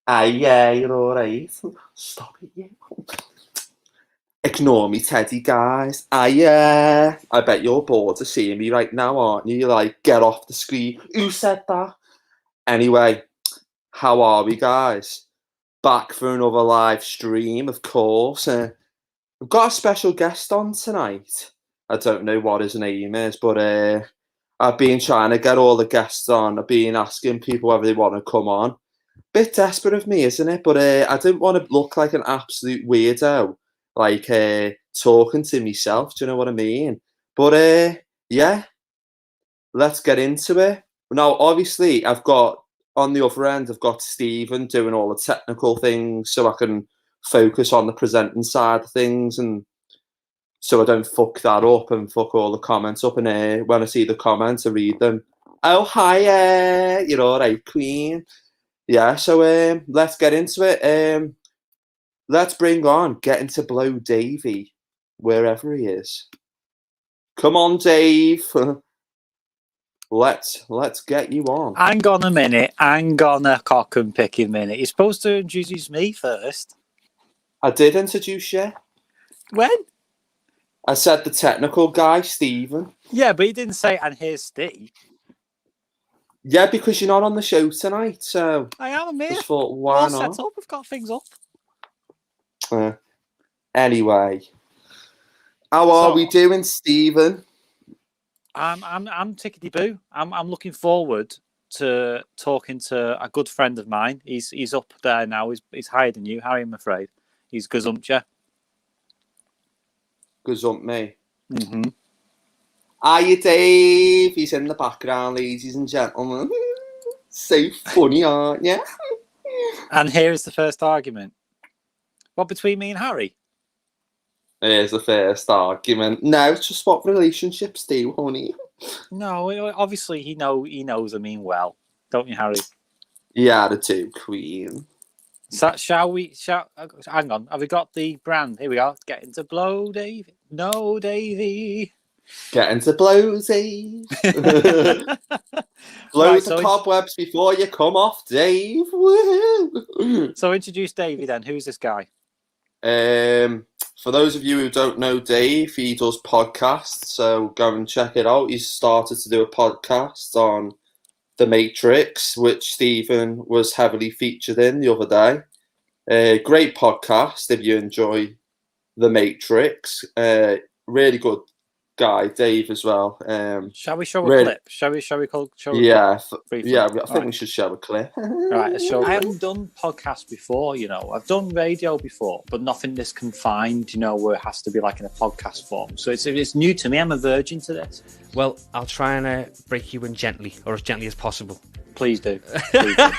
Yeah, you're alright. Stop it, you. Ignore me, Teddy, guys. Yeah. I bet you're bored of seeing me right now, aren't you? You're like, get off the screen. Who said that? Anyway, how are we, guys? Back for another live stream, of course. We've got a special guest on tonight. I don't know what his name is, but I've been trying to get all the guests on. I've been asking people whether they want to come on. Bit desperate of me, isn't it? But I didn't want to look like an absolute weirdo, like talking to myself. Do you know what I mean? But yeah, let's get into it. Now, obviously, I've got on the other end, I've got Stephen doing all the technical things, so I can focus on the presenting side of things, and so I don't fuck that up and fuck all the comments up. And when I see the comments, I read them. Oh, hi, you're all right, Queen. Yeah, so let's get into it. Let's bring on Getting to Blow Davey, wherever he is. Come on, Dave. Let's get you on. Hang on a minute. Hang on a cock and picking minute. You're supposed to introduce me first. I did introduce you. When? I said the technical guy, Stephen. Yeah, but you didn't say, and here's Steve. Yeah, because you're not on the show tonight, so I am here. just thought, why All not? set up. We've got things up. Anyway, how are we doing, Stephen? I'm tickety boo. I'm looking forward to talking to a good friend of mine. He's up there now. He's higher than you, Harry. I'm afraid he's gazumped you. Gazump me. Mm-hmm. Hiya, Dave. He's in the background, ladies and gentlemen. So funny, aren't you? And here is the first argument. What, between me and Harry? Here's the first argument. No, it's just what relationships do, honey. No, obviously he knows I mean well, don't you, Harry? Yeah, the two, Queen. So shall we? Hang on. Have we got the brand? Here we are. Getting to blow, Davey. No, Davey. Getting to blow, Dave. Blow the cobwebs before you come off, Dave. Woo-hoo. So introduce Davey then. Who's this guy? For those of you who don't know Dave, he does podcasts, so go and check it out. He's started to do a podcast on The Matrix, which Stephen was heavily featured in the other day. Great podcast if you enjoy The Matrix. Really good guy, Dave, as well. Shall we show a clip? Shall we show a clip? Yeah, I think we should show a clip. Right, I haven't done podcasts before, you know. I've done radio before, but nothing this confined, you know, where it has to be like in a podcast form. So it's new to me. I'm a virgin to this. Well, I'll try and break you in gently, or as gently as possible. Please do. Please do.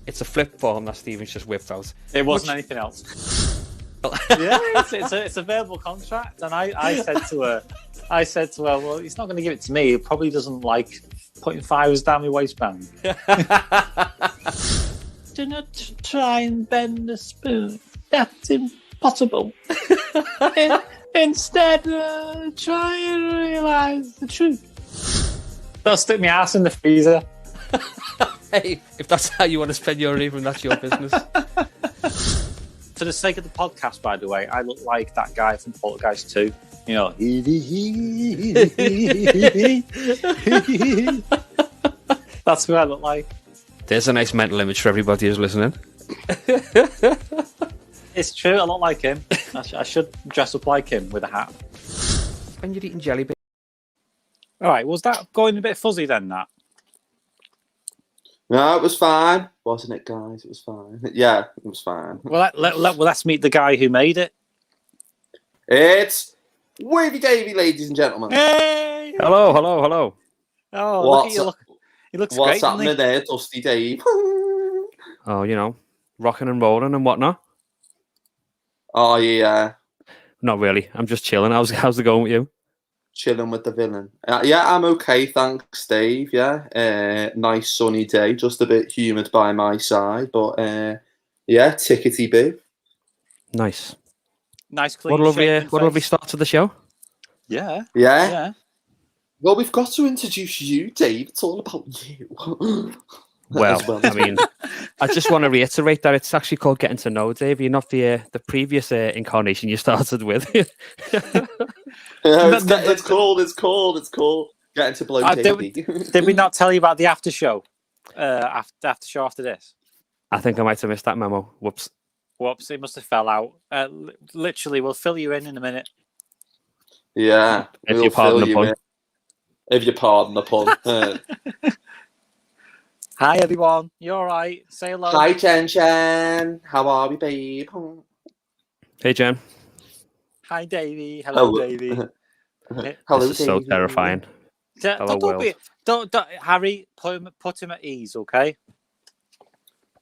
It's a flip form that Stephen's just whipped out. It wasn't anything else. Yeah, it's a verbal contract, and I said to her, well, he's not going to give it to me. He probably doesn't like putting fires down my waistband. Do not try and bend the spoon. That's impossible. Instead, try and realise the truth. Don't stick my ass in the freezer. Hey, if that's how you want to spend your evening, that's your business. For the sake of the podcast, by the way, I look like that guy from Poltergeist 2. You know. That's who I look like. There's a nice mental image for everybody who's listening. It's true, I look like him. I should dress up like him with a hat. And you're eating jelly beans. All right, was that going a bit fuzzy then, that? No, it was fine. Wasn't it, guys? It was fine. Yeah, it was fine. Well, let's meet the guy who made it. It's Wavy Davey, ladies and gentlemen. Hey! Hello. Oh, look at you. He looks what's great, happening there, Dusty Dave? Oh, you know, rocking and rolling and whatnot. Oh, yeah. Not really. I'm just chilling. How's it going with you? Chilling with the villain. Yeah, I'm okay, thanks, Dave. Yeah, nice sunny day, just a bit humid by my side, but yeah, tickety boo. Nice clean. What a lovely start to the show. Yeah. Well, we've got to introduce you, Dave. It's all about you. Well, as well. I mean, I just want to reiterate that it's actually called Getting to Know Dave. You're not the previous incarnation you started with. It's called Getting to Blow Davey. Did we not tell you about the after show? After show after this. I think I might have missed that memo. Whoops. It must have fell out. Literally, we'll fill you in a minute. Yeah, If you pardon the pun. If you pardon the pun. Hi everyone, you all right? Say hello. Hi Chen. How are we, babe? Hey, Jen. Hi Davey. Hello, Davey. Hello, This is so Davey. terrifying. Hello, world. Don't Harry, put him at ease, okay?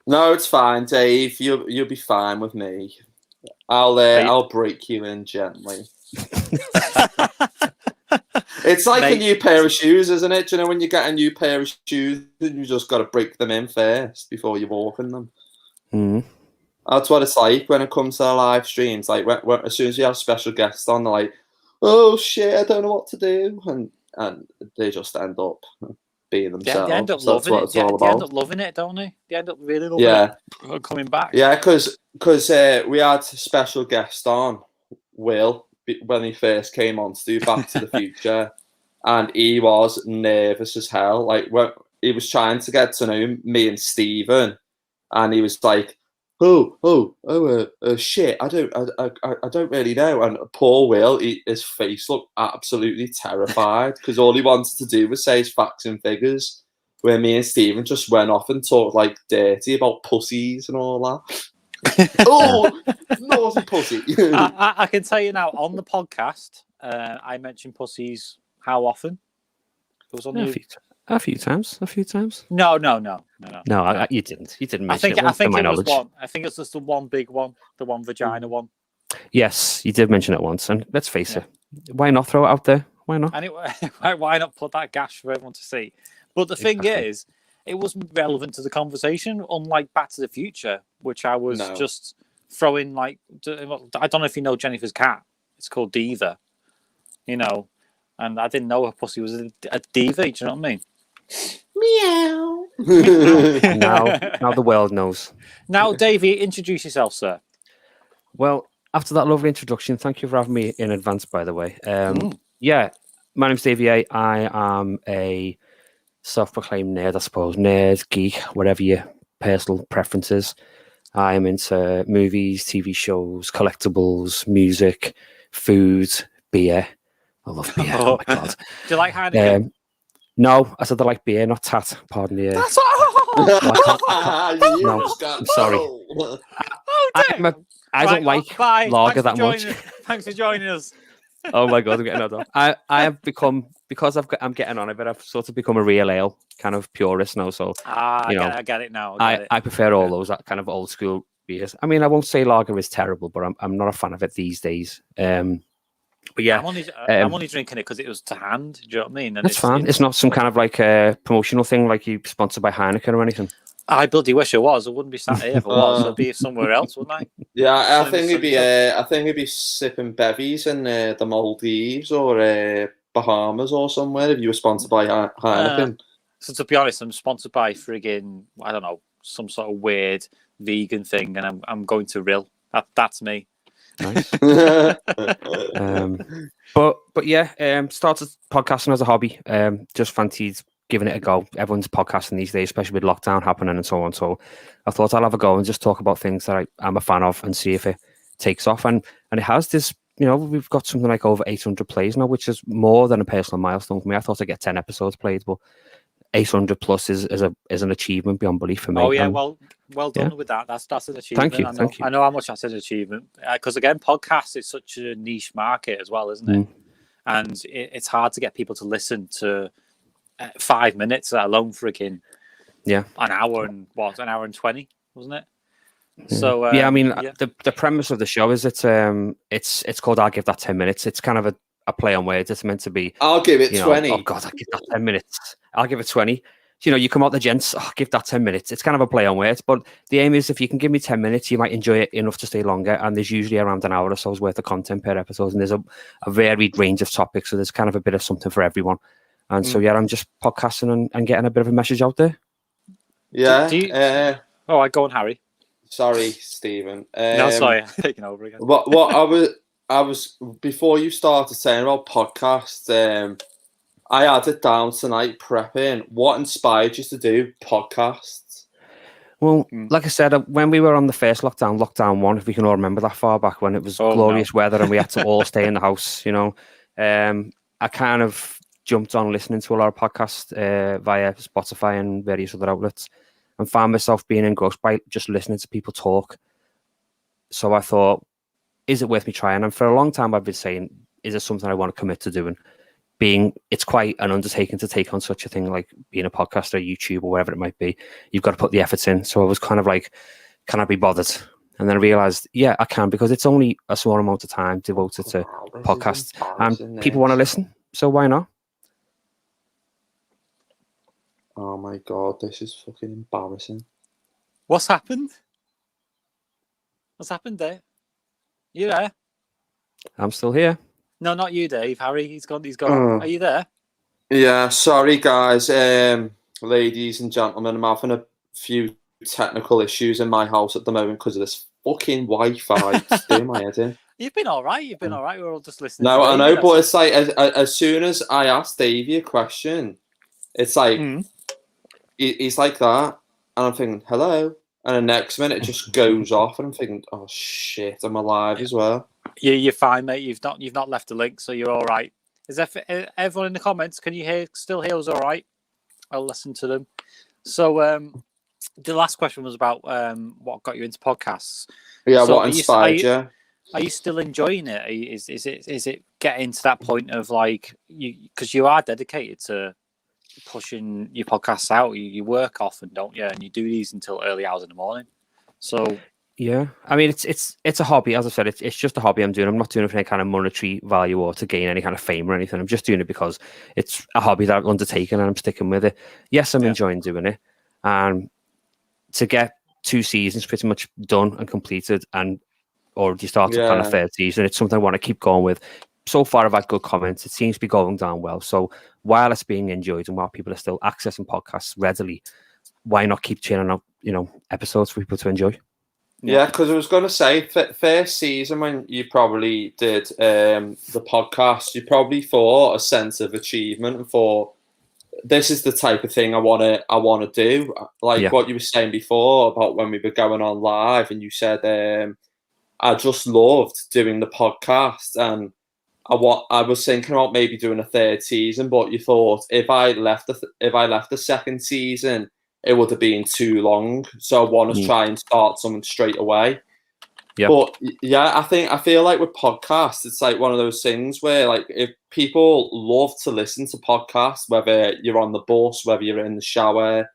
No, it's fine, Dave. You'll be fine with me. I'll break you in gently. It's like a new pair of shoes, isn't it? Do you know when you get a new pair of shoes, you just got to break them in first before you walk in them. Mm. That's what it's like when it comes to the live streams. Like as soon as you have special guests on, they're like, "Oh shit, I don't know what to do," and they just end up being themselves. They end up loving it. They end up loving it, don't they? They end up really loving it. Coming back. Yeah, because we had special guest on, Will, when he first came on to do Back to the Future, and he was nervous as hell. Like when he was trying to get to know me and Stephen, and he was like, shit, I don't really know. And poor Will, his face looked absolutely terrified because all he wanted to do was say his facts and figures. Where me and Stephen just went off and talked like dirty about pussies and all that. Naughty pussy. I can tell you now on the podcast, I mentioned pussies how often? It was on a few times. No. No, you didn't. You didn't mention it. I think it was one. I think it's just the one big one, the one vagina one. Yes, you did mention it once, and let's face it, why not throw it out there? Why not? Anyway, why not put that gash for everyone to see? But the thing is, it wasn't relevant to the conversation, unlike Back to the Future, which I was just throwing like, I don't know if you know Jennifer's cat. It's called Diva, and I didn't know her pussy was a diva. Do you know what I mean? Meow. now the world knows. Now, Davey, introduce yourself, sir. Well, after that lovely introduction, thank you for having me in advance, by the way. Yeah, my name's Davey A. I am a self-proclaimed nerd, I suppose. Nerd, geek, whatever your personal preference is. I am into movies, TV shows, collectibles, music, food, beer. I love beer. Oh my god. Do you like Heineken? No, I said I like beer, not tat. Pardon the. That's all. No, I'm sorry. I don't like lager that much. Thanks for joining us. Oh my god, I'm getting another. I have become, because I'm getting on a bit. I've sort of become a real ale kind of purist now. So I get it now. I prefer all those kind of old school beers. I mean, I won't say lager is terrible, but I'm not a fan of it these days. But yeah, I'm only drinking it because it was to hand. Do you know what I mean? And that's fine. It's not some kind of like a promotional thing, like you sponsored by Heineken or anything. I bloody wish it was. I wouldn't be sat here if it was. I'd be somewhere else, wouldn't I? Yeah, I think he'd be sipping bevies in the Maldives or Bahamas or somewhere if you were sponsored by Heineken. So to be honest, I'm sponsored by friggin', I don't know, some sort of weird vegan thing, and I'm going to Rill. That's me. Nice. But yeah, started podcasting as a hobby. Just fancied giving it a go. Everyone's podcasting these days, especially with lockdown happening and so on. So I thought I'll have a go and just talk about things that I'm a fan of and see if it takes off. And it has this, we've got something like over 800 plays now, which is more than a personal milestone for me. I thought I'd get 10 episodes played, but 800 plus is an achievement beyond belief for me. Oh yeah, well done with that. That's an achievement. Thank you. I know how much that's an achievement because again, podcast is such a niche market as well, isn't it? And it's hard to get people to listen to 5 minutes, let alone freaking an hour and 20, wasn't it? So I mean, the premise of the show is it's called I'll Give That 10 Minutes. It's kind of a play on words. It's meant to be I'll give it 20. Oh god, I'll give that 10 minutes. I'll give it 20. You come out the gents, give that 10 minutes. It's kind of a play on words, but the aim is if you can give me 10 minutes, you might enjoy it enough to stay longer. And there's usually around an hour or so's worth of content per episode, and there's a varied range of topics, so there's kind of a bit of something for everyone. And so I'm just podcasting and getting a bit of a message out there. Yeah. Oh, I go on, Harry. Sorry, Stephen. No, sorry, I'm taking over again. What I was before you started saying about podcasts. I had it down tonight prepping. What inspired you to do podcasts? Well, like I said, when we were on the first lockdown 1, if we can all remember that far back when it was glorious weather and we had to all stay in the house, I kind of jumped on listening to a lot of podcasts via Spotify and various other outlets and found myself being engrossed by just listening to people talk. So I thought, is it worth me trying? And for a long time, I've been saying, is it something I want to commit to doing? It's quite an undertaking to take on such a thing like being a podcaster, YouTube, or whatever it might be. You've got to put the efforts in. So I was kind of like, can I be bothered? And then I realized, yeah, I can, because it's only a small amount of time devoted to podcasts and people want to listen. So why not? Oh my God, this is fucking embarrassing. What's happened? What's happened, Dave? You there? I'm still here. No, not you, Dave. Harry, he's gone. Are you there? Yeah, sorry guys, ladies and gentlemen, I'm having a few technical issues in my house at the moment because of this fucking Wi-Fi. It's doing my head in. You've been all right. We're all just listening. No, I know, but it's like as soon as I ask Davey a question, it's like he's like that, and I'm thinking hello, and the next minute it just goes off, and I'm thinking, oh shit, I'm alive as well. You're fine, mate. You've not left a link, so you're all right. Is everyone in the comments? Can you still hear us? All right. I'll listen to them. So the last question was about what got you into podcasts. Yeah, so what inspired you? Are you still enjoying it? Is it getting to that point of like because you are dedicated to pushing your podcasts out? You work often, don't you? And you do these until early hours in the morning. So yeah, I mean it's a hobby. As I said, it's just a hobby I'm doing. I'm not doing it for any kind of monetary value or to gain any kind of fame or anything. I'm just doing it because it's a hobby that I've undertaken and I'm sticking with it. Yes, I'm enjoying doing it, and to get 2 seasons pretty much done and completed and already started plan a third season, it's something I want to keep going with. So far, I've had good comments. It seems to be going down well. So while it's being enjoyed and while people are still accessing podcasts readily, why not keep churning out, episodes for people to enjoy? Yeah, because I was going to say, first season when you probably did the podcast, you probably thought a sense of achievement and thought, this is the type of thing I want to do. Like what you were saying before about when we were going on live, and you said, I just loved doing the podcast, and I was thinking about maybe doing a third season, but you thought if I left the second season, it would have been too long. So I want to try and start something straight away. Yeah. But yeah, I feel like with podcasts, it's like one of those things where like if people love to listen to podcasts, whether you're on the bus, whether you're in the shower,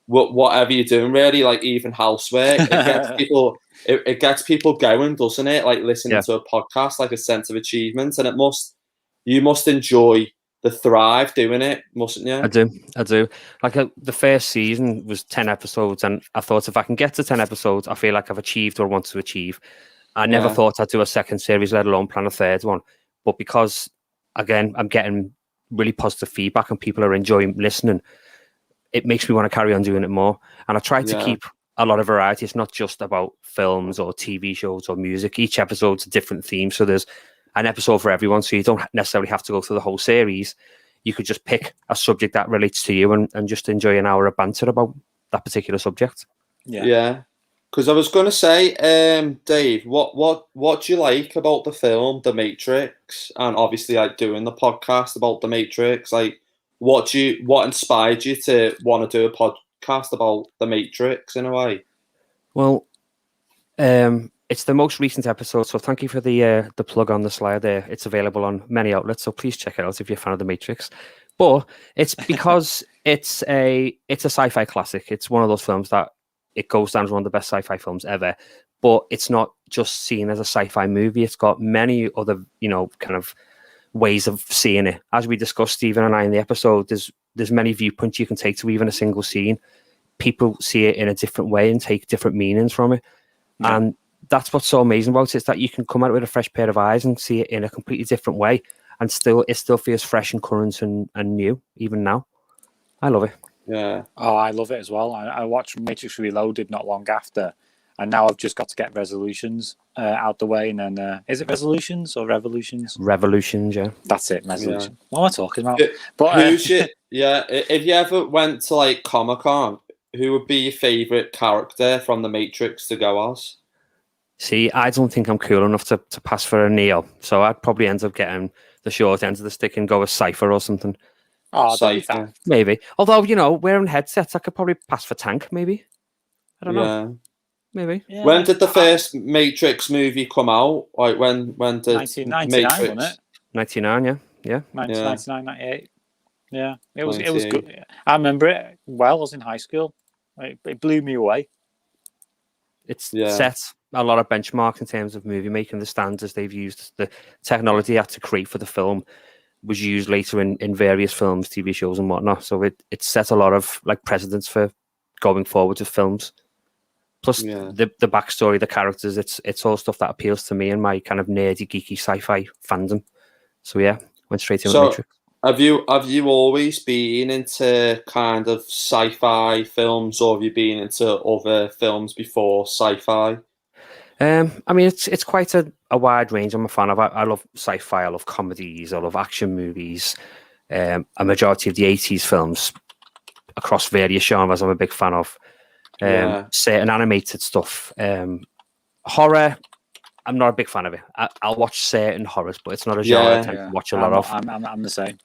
whatever you're doing, really, like even housework, it gets people going, doesn't it? Like listening to a podcast, like a sense of achievement, and you must enjoy the thrive doing it, mustn't you? I do. Like the first season was 10 episodes, and I thought if I can get to 10 episodes, I feel like I've achieved what I want to achieve. I never thought I'd do a second series, let alone plan a third one. But because, again, I'm getting really positive feedback and people are enjoying listening, it makes me want to carry on doing it more. And I try to keep a lot of variety. It's not just about films or TV shows or music. Each episode's a different theme. So there's an episode for everyone. So you don't necessarily have to go through the whole series. You could just pick a subject that relates to you and just enjoy an hour of banter about that particular subject. Yeah. Because I was going to say, Dave, what do you like about the film The Matrix, and obviously like doing the podcast about The Matrix? Like, what inspired you to want to do a podcast about The Matrix in a way? Well, it's the most recent episode, so thank you for the plug on the slide there. It's available on many outlets, so please check it out if you're a fan of The Matrix. But it's because it's a sci-fi classic. It's one of those films that it goes down as one of the best sci-fi films ever. But it's not just seen as a sci-fi movie. It's got many other, kind of ways of seeing it. As we discussed, Stephen and I, in the episode, there's many viewpoints you can take to even a single scene. People see it in a different way and take different meanings from it. Yeah. And that's what's so amazing about it, is that you can come out with a fresh pair of eyes and see it in a completely different way, and it still feels fresh and current and new even now. I love it. Yeah. Oh, I love it as well. I watched Matrix Reloaded not long after, and now I've just got to get Resolutions out the way. And then, is it Resolutions or Revolutions? Revolutions, yeah. That's it, Resolution. What am I talking about? Who's your, if you ever went to like Comic-Con, who would be your favourite character from the Matrix to go as? See, I don't think I'm cool enough to pass for a Neo, so I'd probably end up getting the short end of the stick and go with Cypher or something. Oh, don't be Cypher. fat. Maybe. Although, wearing headsets, I could probably pass for Tank, maybe. I don't know. Maybe. Yeah, when did the first Matrix movie come out? Like when did 1999, Matrix? wasn't it? 99, yeah. 1999, 98. Yeah, it was 98. good. I remember it well. I was in high school. It blew me away. It's set a lot of benchmarks in terms of movie making. The standards they've used, the technology they had to create for the film was used later in various films, TV shows, and whatnot. So it set a lot of like precedents for going forward with films. Plus the backstory, the characters, it's all stuff that appeals to me and my kind of nerdy, geeky sci-fi fandom. So yeah, went straight in with Matrix. Have you always been into kind of sci-fi films, or have you been into other films before sci-fi? I mean, it's quite a wide range. I'm a fan of. I love sci-fi. I love comedies. I love action movies. A majority of the 80s films across various genres I'm a big fan of. Certain animated stuff. Horror, I'm not a big fan of it. I'll watch certain horrors, but it's not a genre I tend to watch a lot of. I'm the same.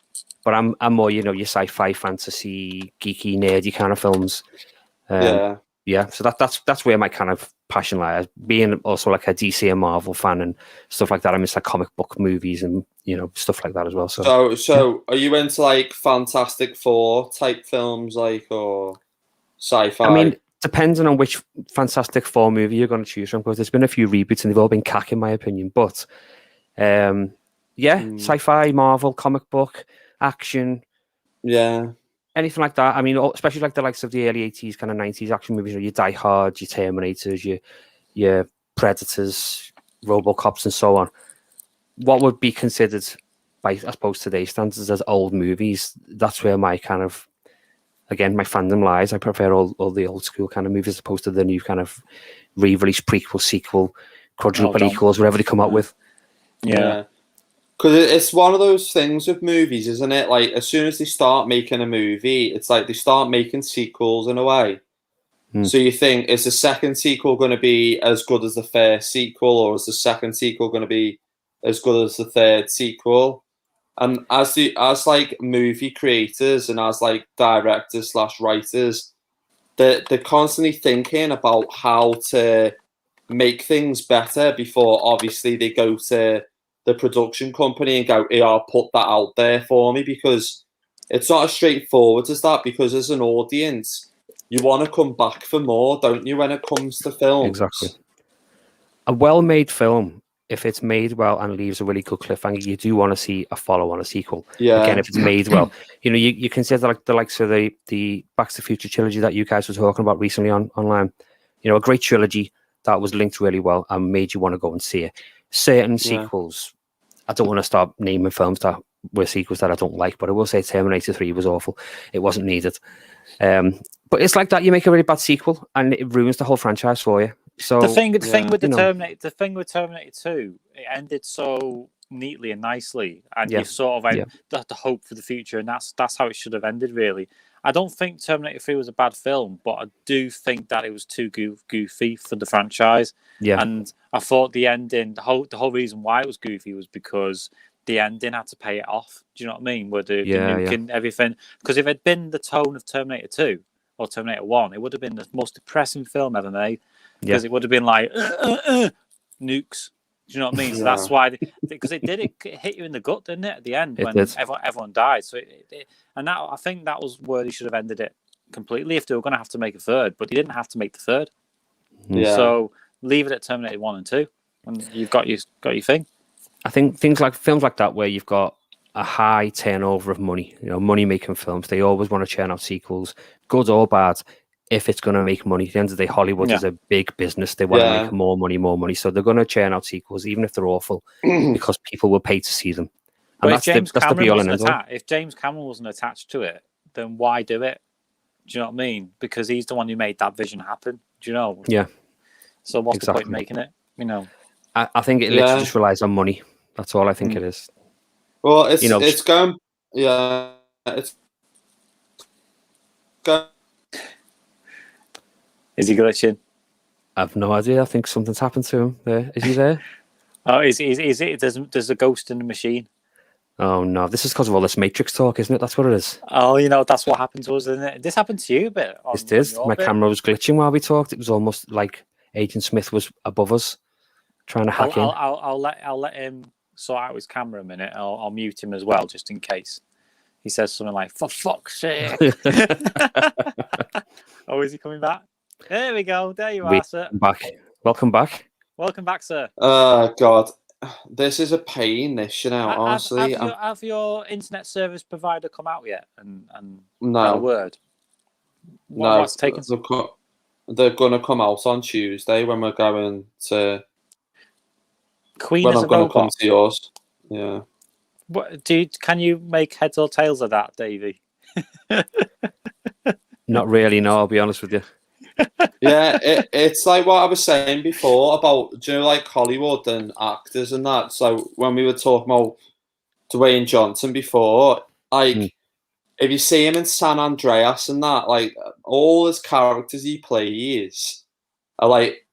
But I'm more, your sci-fi, fantasy, geeky, nerdy kind of films. So that's where my kind of passion lies. Being also like a DC and Marvel fan and stuff like that. I miss like comic book movies and stuff like that as well. So are you into like Fantastic Four type films, like, or sci-fi? I mean, depending on which Fantastic Four movie you're going to choose from, because there's been a few reboots and they've all been cack in my opinion. But sci-fi, Marvel, comic book, action, anything like that. I mean, especially like the likes of the early 80s, kind of 90s action movies, your Die Hard, your Terminators, your Predators, Robocops, and so on. What would be considered by, I suppose, today's standards as old movies? That's where my kind of, again, my fandom lies. I prefer all the old school kind of movies as opposed to the new kind of re-release, prequel, sequel, quadruple equals, whatever they come up with. Yeah. Because it's one of those things with movies, isn't it? Like, as soon as they start making a movie, it's like they start making sequels in a way. So you think, is the second sequel going to be as good as the first sequel, or is the second sequel going to be as good as the third sequel? And as like movie creators and as like directors / writers, they're constantly thinking about how to make things better before obviously they go to the production company and go, "Yeah, put that out there for me," because it's not as straightforward as that. Because as an audience, you want to come back for more, don't you? When it comes to films, exactly. A well-made film, if it's made well and leaves a really good cliffhanger, you do want to see a follow-on, a sequel. Again, if it's made well, you consider like the likes of the Back to the Future trilogy that you guys were talking about recently online. A great trilogy that was linked really well and made you want to go and see it. Certain sequels, I don't want to start naming films that were sequels that I don't like, but I will say Terminator 3 was awful. It wasn't needed. But it's like that. You make a really bad sequel and it ruins the whole franchise for you. So the thing with Terminator 2, it ended so neatly and nicely, and you sort of the hope for the future, and that's how it should have ended, really. I don't think Terminator 3 was a bad film, but I do think that it was too goofy for the franchise. Yeah. And I thought the ending, the whole reason why it was goofy was because the ending had to pay it off. Do you know what I mean? Where the nuke and everything. Because if it had been the tone of Terminator 2 or Terminator 1, it would have been the most depressing film ever made. Because it would have been like, nukes. Do you know what I mean? So that's why, because it hit you in the gut, didn't it? At the end, when everyone died. So I think that was where they should have ended it completely if they were going to have to make a third, but they didn't have to make the third. Yeah. So leave it at Terminator 1 and 2, and you've got your thing. I think films like that where you've got a high turnover of money, money making films, they always want to churn out sequels, good or bad. If it's going to make money, at the end of the day, Hollywood is a big business. They want to make more money. So they're going to churn out sequels, even if they're awful, because people will pay to see them. And if James Cameron wasn't attached to it, then why do it? Do you know what I mean? Because he's the one who made that vision happen. Do you know? Yeah. So what's the point Exactly. in making it? You know. I think it literally just relies on money. That's all I think it is. Well, it's You know, it's going. Yeah, it's going. Is he glitching? I've no idea. I think something's happened to him. There, is he there? Oh, is it? There's a ghost in the machine. Oh no, this is because of all this Matrix talk, isn't it? That's what it is. Oh, that's what happened to us, isn't it? This happened to you a bit. This did. My camera was glitching while we talked. It was almost like Agent Smith was above us, trying to hack in. I'll let him sort out his camera a minute. I'll mute him as well, just in case he says something like "for fuck's sake." Oh, is he coming back? There we go. There you are, sir. Back. Welcome back. Welcome back, sir. Oh God, this is a pain. This, honestly. Have your internet service provider come out yet and No. had a word? What's taken? They're going to come out on Tuesday when we're going to. Queen when is I'm a going to robot. come to yours. Yeah. What can you make heads or tails of that, Davey? Not really. No, I'll be honest with you. Yeah, it's like what I was saying before about, like Hollywood and actors and that. So when we were talking about Dwayne Johnson before, like if you see him in San Andreas and that, like all his characters he plays are like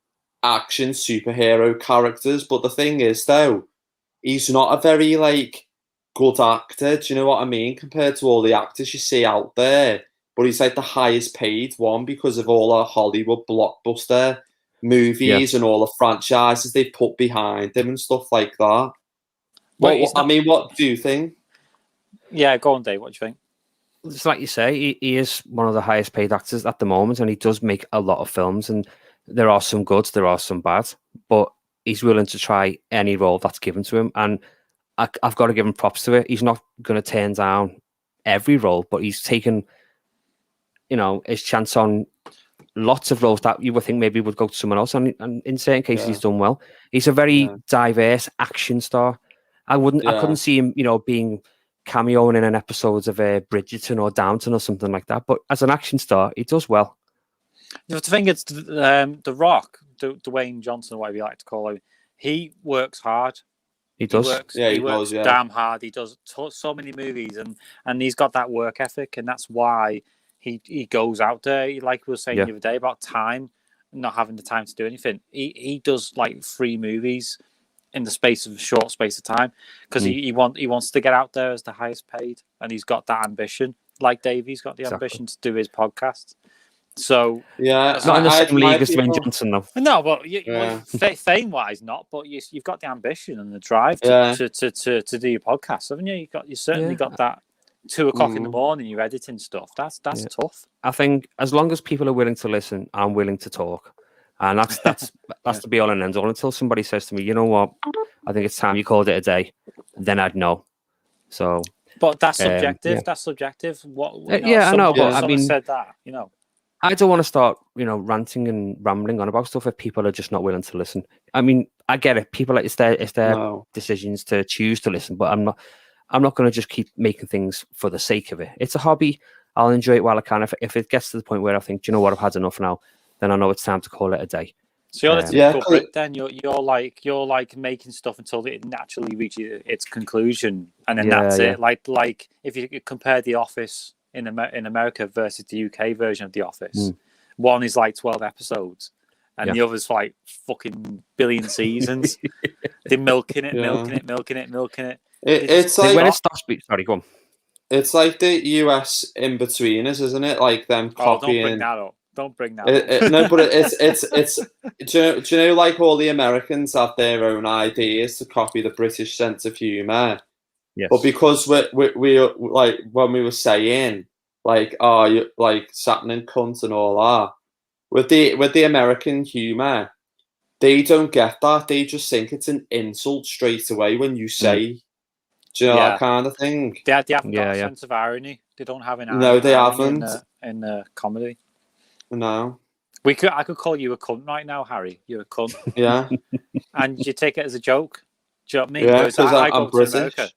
action superhero characters. But the thing is, though, he's not a very like good actor. Do you know what I mean? Compared to all the actors you see out there. But he's like the highest paid one because of all the Hollywood blockbuster movies and all the franchises they've put behind him and stuff like that. What do you think? Yeah, go on, Dave. What do you think? It's like you say, he is one of the highest paid actors at the moment, and he does make a lot of films. And there are some good, there are some bad, but he's willing to try any role that's given to him. And I've got to give him props to it. He's not going to turn down every role, but he's taken, his chance on lots of roles that you would think maybe would go to someone else. And in certain cases, he's done well. He's a very diverse action star. I couldn't see him, being cameoing in an episode of Bridgerton or Downton or something like that. But as an action star, he does well. The thing is, The Rock, Dwayne Johnson, whatever you like to call him, he works hard. He does. He works damn hard. He does so many movies, and he's got that work ethic, and that's why he goes out there. Like we were saying the other day about time, not having the time to do anything. He does like 3 movies in the space of a short space of time because he wants to get out there as the highest paid, and he's got that ambition. Like Davey's got the ambition to do his podcast. So it's not in the same league as Dwayne Johnson, though. No, but fame-wise, not. But you've got the ambition and the drive to do your podcast, haven't you? You certainly got that. 2 o'clock in the morning, you're editing stuff. That's tough. I think as long as people are willing to listen, I'm willing to talk, and that's the be all and end all. Until somebody says to me, you know what, I think it's time you called it a day, then I'd know. So, but that's subjective. That's subjective. I know, but I mean, said that, I don't want to start, ranting and rambling on about stuff if people are just not willing to listen. I mean, I get it. People, it's their decisions to choose to listen, but I'm not going to just keep making things for the sake of it. It's a hobby. I'll enjoy it while I can. If it gets to the point where I think, do you know what, I've had enough now, then I know it's time to call it a day. So you're the typical Brit then. You're like making stuff until it naturally reaches its conclusion, and then that's it. Like if you compare The Office in America versus the UK version of The Office, one is like 12 episodes, and the other's like fucking billion seasons. They're milking it. It's like when it stops. Sorry, go on. It's like the US in-betweeners, isn't it? Like them copying. Don't bring that up. No, but it's. Do you know, like all the Americans have their own ideas to copy the British sense of humour. Yes. But because we like when we were saying like, oh, you like satin and cunt and all that, with the American humour, they don't get that. They just think it's an insult straight away when you say, do you know that kind of thing? They haven't got a sense of irony. They don't have an irony. No, they haven't in comedy. No. I could call you a cunt right now, Harry. You're a cunt. Yeah. And you take it as a joke. Do you know what I mean? Yeah, because I go I'm British. To America.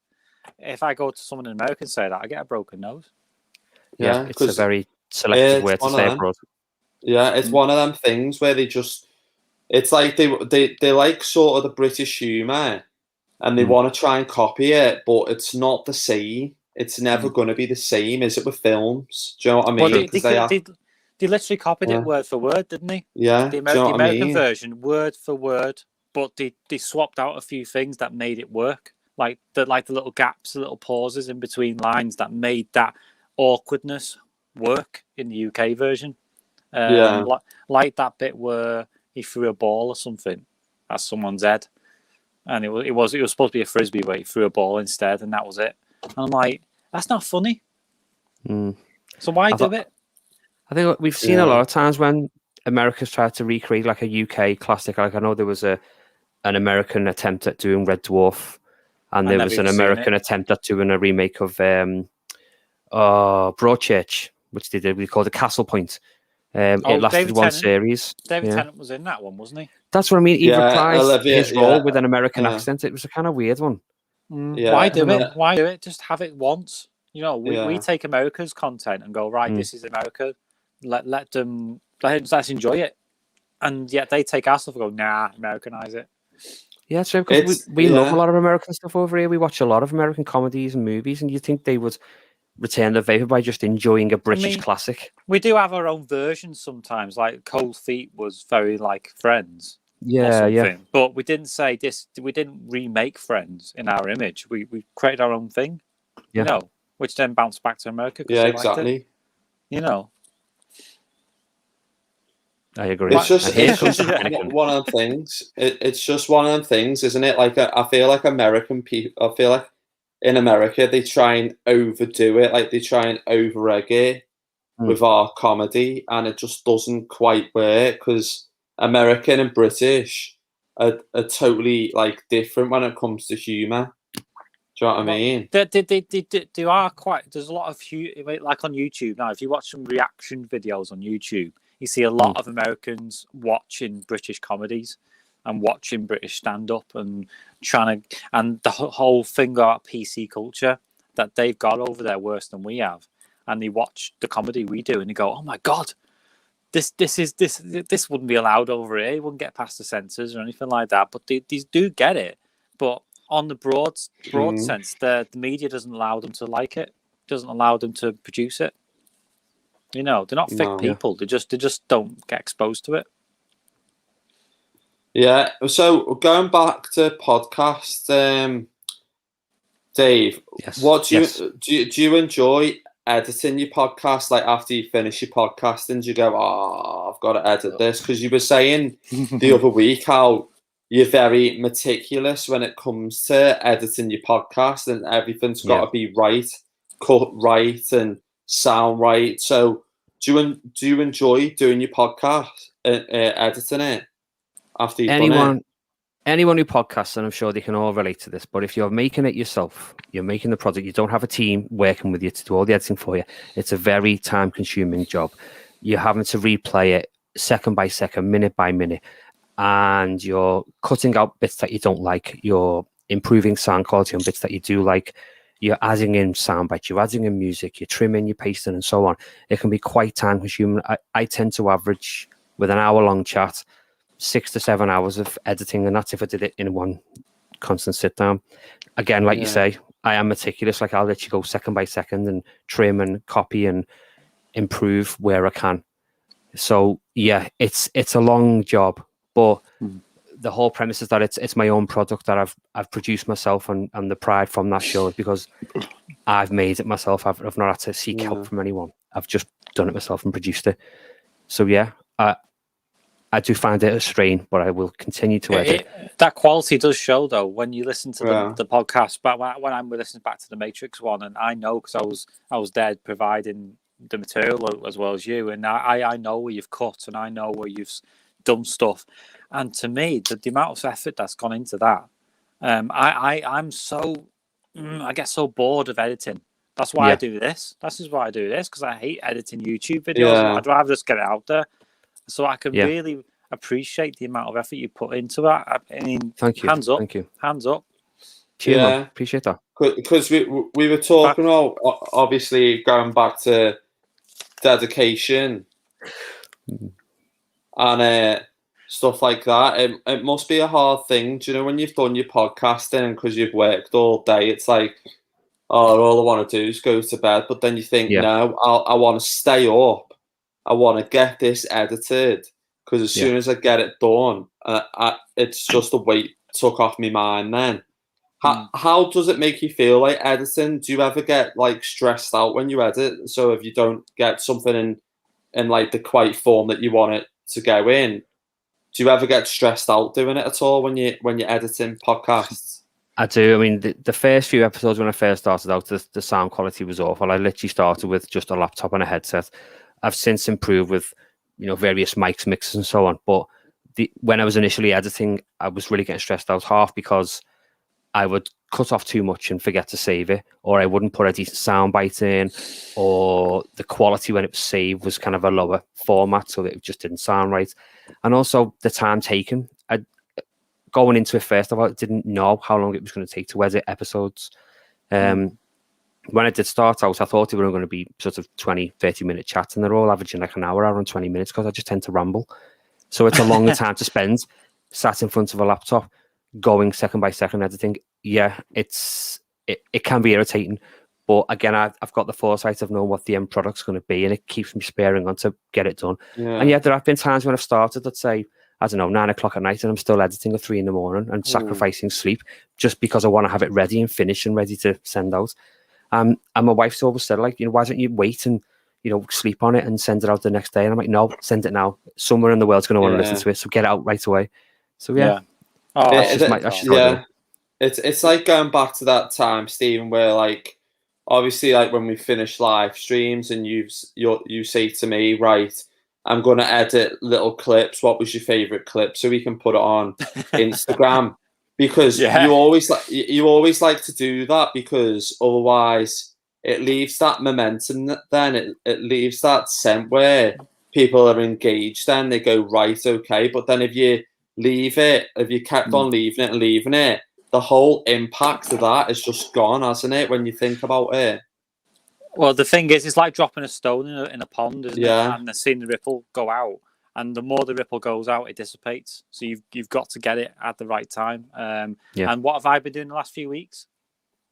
If I go to someone in America and say that, I get a broken nose. Yeah, it's a very selective word to one of say them. abroad. Yeah, it's one of them things where they just, it's like they like sort of the British humour, and they want to try and copy it, but it's not the same. It's never going to be the same, is it, with films? Do you know what I mean? Well, they literally copied it word for word, didn't they? Yeah, The do you know what I American mean? version, word for word, but they swapped out a few things that made it work, like the little gaps, the little pauses in between lines that made that awkwardness work in the UK version. Like that bit where he threw a ball or something at someone's head, and it was supposed to be a frisbee, but he threw a ball instead, and that was it. And I'm like, that's not funny. So why do it? I think we've seen a lot of times when America's tried to recreate like a UK classic. Like I know there was an American attempt at doing Red Dwarf, and there was an American attempt at doing a remake of Broadchurch, which they did. We called it Castle Point. It lasted one series. David Tennant was in that one, wasn't he? That's what I mean. He reprised his role with an American accent. It was a kind of weird one. Why do it? Why do it? Just have it once. You know, we take America's content and go, right, this is America. Let's enjoy it. And yet they take our stuff and go, nah, Americanize it. Yeah, true. Because we love a lot of American stuff over here. We watch a lot of American comedies and movies, and you think they would return the favour by just enjoying a British classic. We do have our own versions sometimes. Like Cold Feet was very like Friends. Yeah. But we didn't say this. We didn't remake Friends in our image. We created our own thing. You know, which then bounced back to America. Yeah, exactly. You know. I agree. It's just one of the things. It's just one of the things, isn't it? Like I feel like American people. I feel like in America they try and overdo it. Like they try and over-egg it with our comedy, and it just doesn't quite work because American and British are totally like different when it comes to humour. Do you know what I mean? They are quite. There's a lot of like on YouTube now. If you watch some reaction videos on YouTube, you see a lot of Americans watching British comedies and watching British stand-up and and the whole thing about PC culture that they've got over there worse than we have. And they watch the comedy we do and they go, "Oh my god, this wouldn't be allowed over here. It wouldn't get past the censors or anything like that." But these do get it. But on the broad sense, the media doesn't allow them to like it. Doesn't allow them to produce it. You know, they're not thick people. They just don't get exposed to it. Yeah. So going back to podcast, Dave, what do you enjoy editing your podcast? Like after you finish your podcasting, do you go, "Oh, I've got to edit this"? Because you were saying the other week how you're very meticulous when it comes to editing your podcast, and everything's got to be right, cut right, and sound right. So do you enjoy doing your podcast, editing it after you've done it? Anyone who podcasts, and I'm sure they can all relate to this, but if you're making it yourself, you're making the product, you don't have a team working with you to do all the editing for you, it's a very time-consuming job. You're having to replay it second by second, minute by minute, and you're cutting out bits that you don't like, you're improving sound quality on bits that you do like, you're adding in sound bites, you're adding in music, you're trimming, you're pasting, and so on. It can be quite time-consuming. I tend to average, with an hour-long chat, 6 to 7 hours of editing, and that's if I did it in one constant sit down. Again, like you say, I am meticulous. Like I'll let you go second by second and trim and copy and improve where I can. So yeah, it's a long job, but the whole premise is that it's my own product that I've produced myself, and the pride from that show is because I've made it myself. I've not had to seek help from anyone. I've just done it myself and produced it. So yeah, I do find it a strain, but I will continue to edit. That quality does show, though, when you listen to the podcast. But when I'm listening back to the Matrix one, and I know because I was there providing the material as well as you, and I know where you've cut and I know where you've done stuff. And to me, the amount of effort that's gone into that, I'm so I get so bored of editing. That's why I do this. This is why I do this, because I hate editing YouTube videos. I'd rather just get it out there. So I can really appreciate the amount of effort you put into that. I mean, thank you. Hands up. Thank you. Hands up. Cheers, man. Appreciate that. Because we were talking about, obviously, going back to dedication and stuff like that. It must be a hard thing. Do you know when you've done your podcasting because you've worked all day? It's like, oh, all I want to do is go to bed. But then you think, no, I want to stay up. I want to get this edited because as soon as I get it done, it's just a weight took off my mind then. How does it make you feel like editing? Do you ever get like stressed out when you edit? So if you don't get something in like the quite form that you want it to go in, do you ever get stressed out doing it at all when you're editing podcasts? I do. I mean, the first few episodes when I first started out, the sound quality was awful. I literally started with just a laptop and a headset. I've since improved with, various mics, mixes, and so on. But when I was initially editing, I was really getting stressed out, half because I would cut off too much and forget to save it, or I wouldn't put a decent sound bite in, or the quality when it was saved was kind of a lower format, so it just didn't sound right. And also the time taken. Going into it first of all, I didn't know how long it was going to take to edit episodes. When I did start out, I thought they were going to be sort of 20, 30-minute chats, and they're all averaging like an hour and 20 minutes because I just tend to ramble. So it's a longer time to spend sat in front of a laptop, going second by second editing. Yeah, it can be irritating. But again, I've got the foresight of knowing what the end product's going to be, and it keeps me spurring on to get it done. Yeah. And there have been times when I've started, let's say, I don't know, 9 o'clock at night, and I'm still editing at 3 in the morning and sacrificing sleep just because I want to have it ready and finished and ready to send out. And my wife's always said, like, why don't you wait and, sleep on it and send it out the next day? And I'm like, no, send it now. Somewhere in the world's going to want to listen to it, so get it out right away. So, yeah. Oh, it's like going back to that time, Stephen, where, like, obviously, like, when we finish live streams and you say to me, right, I'm going to edit little clips. What was your favorite clip? So we can put it on Instagram because you always like to do that because otherwise it leaves that momentum. Then it leaves that scent where people are engaged. Then they go, right, okay. But then if you kept on leaving it, the whole impact of that is just gone, hasn't it? When you think about it. Well, the thing is, it's like dropping a stone in a pond, isn't it? And seeing the ripple go out, and the more the ripple goes out, it dissipates. So you've got to get it at the right time. And what have I been doing the last few weeks?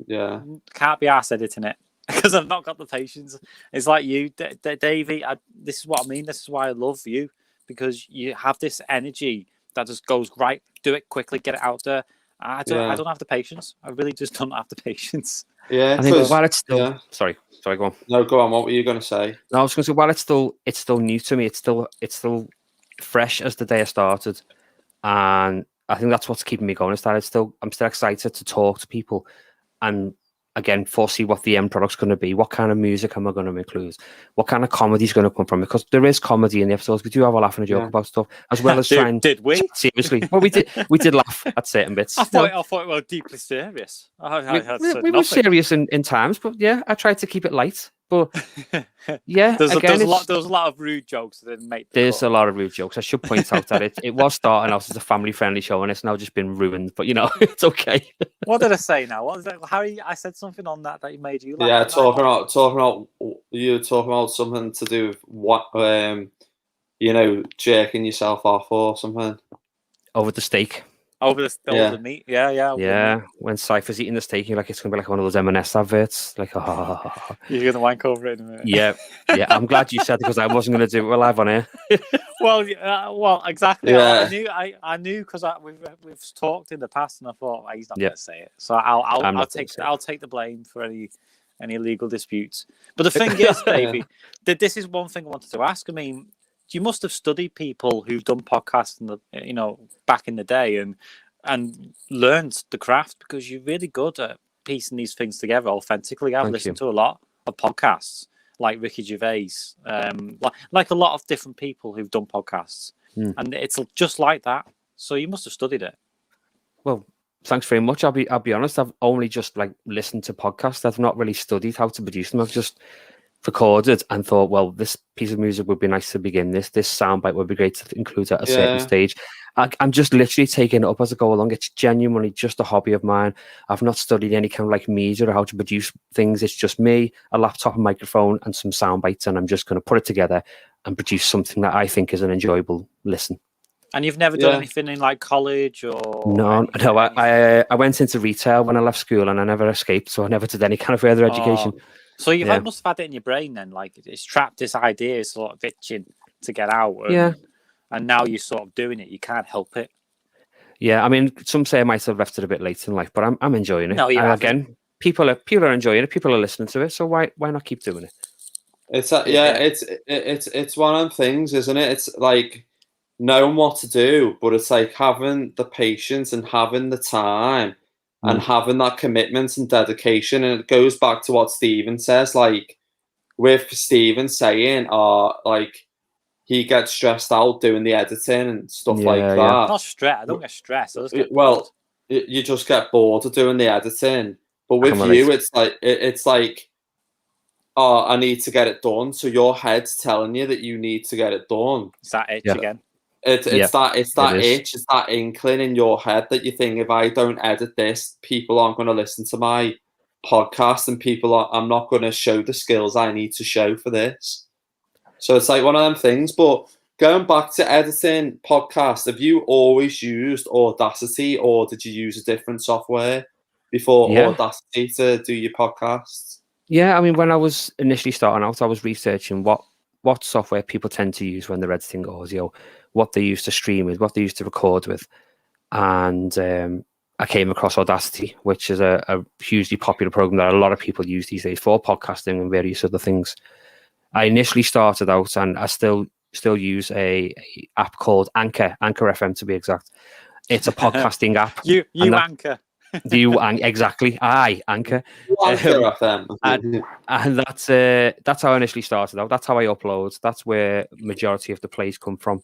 Yeah, can't be arsed editing it because I've not got the patience. It's like you, Davey. This is what I mean. This is why I love you, because you have this energy that just goes right. Do it quickly, get it out there. I don't have the patience. I really just don't have the patience. Yeah, I think while it's still sorry, go on. No, go on. What were you going to say? No, I was going to say while it's still new to me. It's still fresh as the day I started, and I think that's what's keeping me going. Is that I'm still excited to talk to people, and again foresee what the end product's going to be. What kind of music am I going to include? What kind of comedy is going to come from? Because there is comedy in the episodes. We do have a laugh and a joke about stuff, as well as Did we? Seriously, well, we did laugh at certain bits. I thought it was deeply serious. We were serious in times, but yeah, I tried to keep it light. But yeah, there's a lot of rude jokes that didn't make. There's a lot of rude jokes. I should point out that it was starting out as a family-friendly show, and it's now just been ruined. But it's okay. What did I say now? What was that? Harry, I said something on that made you laugh. Yeah, talking about you were talking about something to do with what jerking yourself off or something over the steak. Over the meat, yeah. When Cypher's eating the steak, you're like, it's gonna be like one of those M&S adverts. Like, you're gonna wank over it in a minute. Yeah. I'm glad you said it because I wasn't gonna do it live on air. well, exactly. Yeah. I knew because we've talked in the past, and I thought he's not gonna say it, so I'll take the blame for any legal disputes. But the thing is, Davey, this is one thing I wanted to ask. I mean, you must have studied people who've done podcasts back in the day and learned the craft, because you're really good at piecing these things together authentically. I've listened to a lot of podcasts like Ricky Gervais, like a lot of different people who've done podcasts, and it's just like that. So you must have studied it. Well, thanks very much. I'll be honest. I've only just listened to podcasts. I've not really studied how to produce them. I've just recorded and thought, well, this piece of music would be nice to begin this soundbite would be great to include at a certain stage, I'm just literally taking it up as I go along. It's genuinely just a hobby of mine. I've not studied any kind of like media or how to produce things. It's just me, a laptop, a microphone, and some sound bites, and I'm just going to put it together and produce something that I think is an enjoyable listen. And you've never done anything in like college or no. I went into retail when I left school, and I never escaped, so I never did any kind of further education. So you must have had it in your brain then, like it's trapped. This idea is sort of itching to get out. And now you're sort of doing it. You can't help it. Yeah, I mean, some say I might have left it a bit late in life, but I'm enjoying it. No, again, people are enjoying it. People are listening to it. So why not keep doing it? It's one of them things, isn't it? It's like knowing what to do, but it's like having the patience and having the time and having that commitment and dedication. And it goes back to what Stephen says, like with Stephen saying, like he gets stressed out doing the editing and stuff like that. Not stress. I don't get stressed. I just get bored. You just get bored of doing the editing. But with you, it's like, oh, I need to get it done. So your head's telling you that you need to get it done. It's that itch again. It's that itch, it's that inkling in your head that you think, if I don't edit this, people aren't going to listen to my podcast, and I'm not going to show the skills I need to show for this. So it's like one of them things. But going back to editing podcasts, have you always used Audacity, or did you use a different software before Audacity to do your podcasts? Yeah, I mean, when I was initially starting out, I was researching what software people tend to use when they're editing audio, what they use to stream with, what they use to record with. And I came across Audacity, which is a hugely popular program that a lot of people use these days for podcasting and various other things. I initially started out, and I still use a app called Anchor FM to be exact. It's a podcasting app. You Anchor. Exactly. Anchor. Anchor FM. And that's how I initially started out. That's how I upload. That's where majority of the plays come from.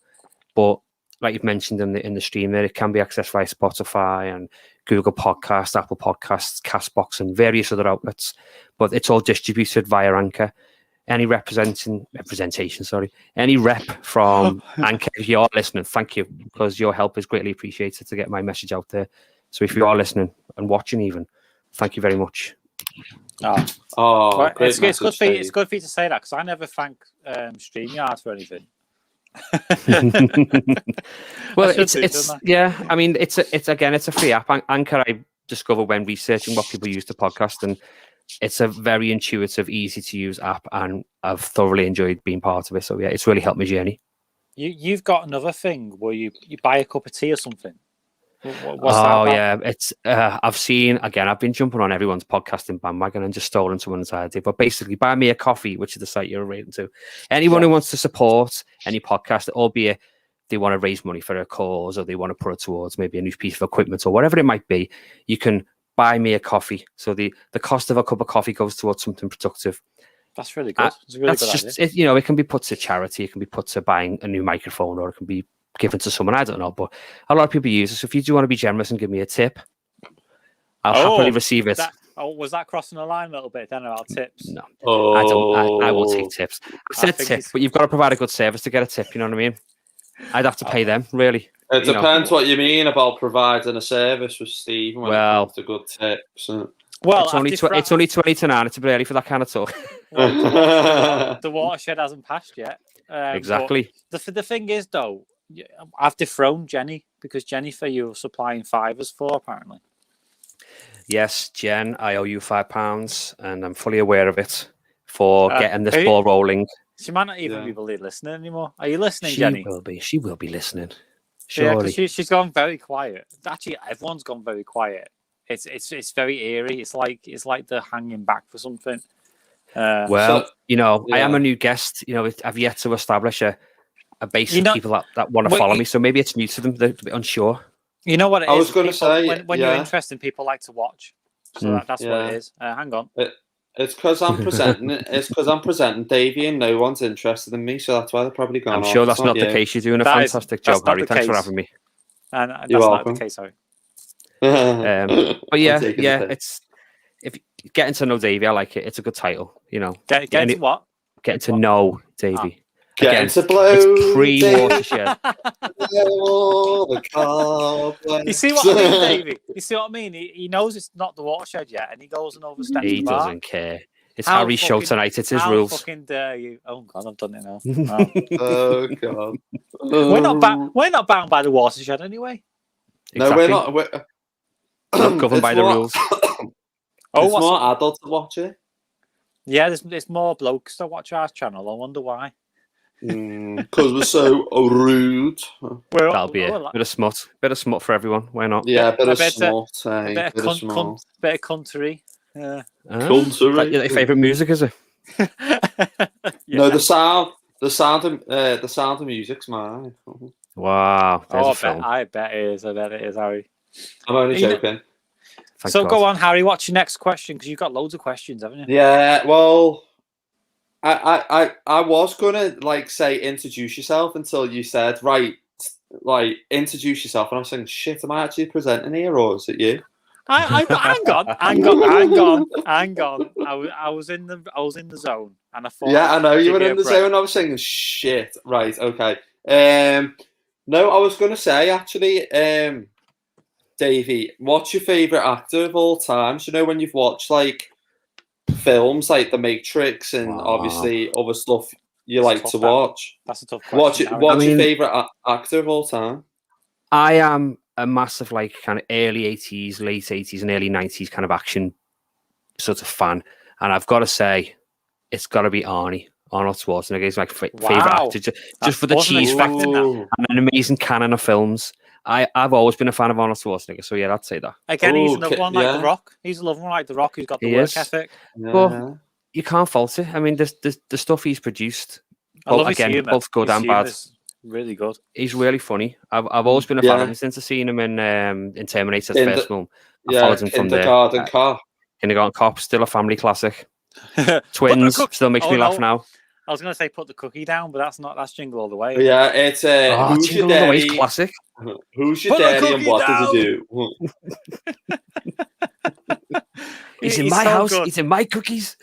But like you've mentioned in the stream there, it can be accessed via Spotify and Google Podcasts, Apple Podcasts, Castbox, and various other outlets. But it's all distributed via Anchor. Any rep from Anchor, if you're listening, thank you, because your help is greatly appreciated to get my message out there. So if you are listening and watching even, thank you very much. Well, it's good for you to say that, because I never thank StreamYard for anything. Well, it's I mean, it's a free app. Anchor, I discovered when researching what people use to podcast, and it's a very intuitive, easy to use app, and I've thoroughly enjoyed being part of it. So yeah, it's really helped my journey. You've got another thing where you buy a cup of tea or something. What's that yeah, it's I've been jumping on everyone's podcasting bandwagon and just stolen someone's idea. But basically, Buy Me a Coffee, which is the site you're relating to. Anyone who wants to support any podcast, albeit they want to raise money for a cause, or they want to put it towards maybe a new piece of equipment or whatever it might be, you can buy me a coffee. So the cost of a cup of coffee goes towards something productive. That's really good. It's a really good idea. It can be put to charity, it can be put to buying a new microphone, or it can be given to someone, I don't know, but a lot of people use it. So if you do want to be generous and give me a tip, I'll happily receive it. Was that crossing the line a little bit then about tips? No. I will take tips. I said tip, but you've got to provide a good service to get a tip, you know what I mean? I'd have to pay them, really. It depends what you mean about providing a service with Steve when it comes to good tips. Well, it's only 20 to 9. It's a bit early for that kind of talk. The watershed hasn't passed yet. Exactly. The thing is, though, I've dethroned Jenny, because Jennifer, you're supplying fivers for, apparently. Yes, Jen, I owe you £5, and I'm fully aware of it, for getting this ball rolling. She might not even be really listening anymore. Are you listening, Jenny? She will be listening. Surely. Yeah, she's gone very quiet. Actually, everyone's gone very quiet. It's very eerie. It's like they're hanging back for something. I am a new guest. I've yet to establish a base of people that want to follow me. So maybe it's new to them. They're a bit unsure. You know what it is? I was going to say, when you're interested, people like to watch. So that's what it is. Hang on. It's because I'm presenting. It's because I'm presenting Davey, and no one's interested in me. So that's why they're probably going. I'm sure that's not the case. You're doing a fantastic job, Harry. Thanks for having me. And that's not the case, sorry. But it's if getting to know Davey, I like it. It's a good title, Getting to what? Getting to know Davey. Getting Again, to blow. it's pre-watershed. You see what I mean, Davey? You see what I mean? He knows it's not the watershed yet, and he goes and oversteps He the bar. doesn't care. It's How Harry's show fucking- tonight. It's his How rules. fucking dare you? Oh God, I've done it now. Wow. Oh God. We're not bound by the watershed anyway. No, we're not. We're Not governed by the rules. It's more adults to watch it. Yeah, there's more blokes that watch our channel. I wonder why. Because we're so rude. That'll be it. Bit of smut for everyone. Why not? Yeah, a bit of bit smut. A bit of country. Yeah. Is that your favourite music, is it? No, the sound of music's mine. Wow. There's a film. I bet it is, Harry. I'm only joking. So go on, Harry. What's your next question? Because you've got loads of questions, haven't you? Yeah. Well, I was gonna say introduce yourself until you said introduce yourself, and I was saying, shit, am I actually presenting here, or is it you? Hang on. I was in the zone, and I thought. Yeah, I know you were in the zone. I was saying, shit. Right. Okay. No, I was gonna say actually, Davey, what's your favourite actor of all time? So, when you've watched films like The Matrix and obviously other stuff you like to watch. That's a tough question. What's your favourite actor of all time? I am a massive kind of early 80s, late 80s and early 90s kind of action sort of fan. And I've got to say, it's got to be Arnold Schwarzenegger. He's my favourite actor. Just for the cheese factor and an amazing canon of films. I've always been a fan of Arnold Schwarzenegger, so yeah, I'd say that. Again, he's another one like The Rock. He's another one like The Rock who's got the work ethic. Yeah. But you can't fault it. I mean, the stuff he's produced, I love his humor. both good and bad. Really good. He's really funny. I've always been a fan of him since I've seen him in Terminator's first film. I followed him from there. Kindergarten Cop, still a family classic. Twins, still makes me laugh now. I was going to say put the cookie down, but that's Jingle All the Way. Yeah, it's Who's Jingle Your All the Way is Daddy? classic. Who's your daddy and what does he do? He's in my house. Good. He's in my cookies.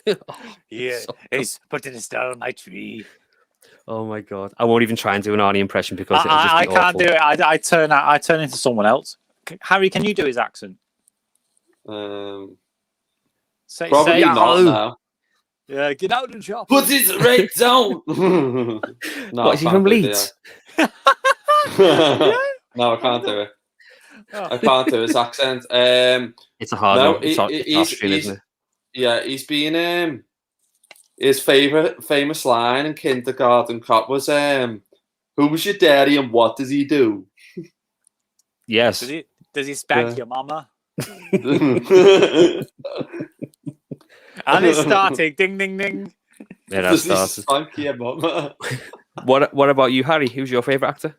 He's put in a star on my tree. Oh my God! I won't even try and do an Arnie impression because I can't do it. I turn into someone else. Harry, can you do his accent? Probably say not now. Yeah, get out of the shop. Put it right down. No, what, is he from Leeds? No, I can't do it. I can't do his accent. It's a hard one. It's Austrian, isn't it? Yeah, he's been his famous line in Kindergarten Cop was who was your daddy and what does he do? Yes. Does he spank your mama? And it's starting. Ding, ding, ding. Yeah, that started. Spank your mama. What about you, Harry? Who's your favourite actor?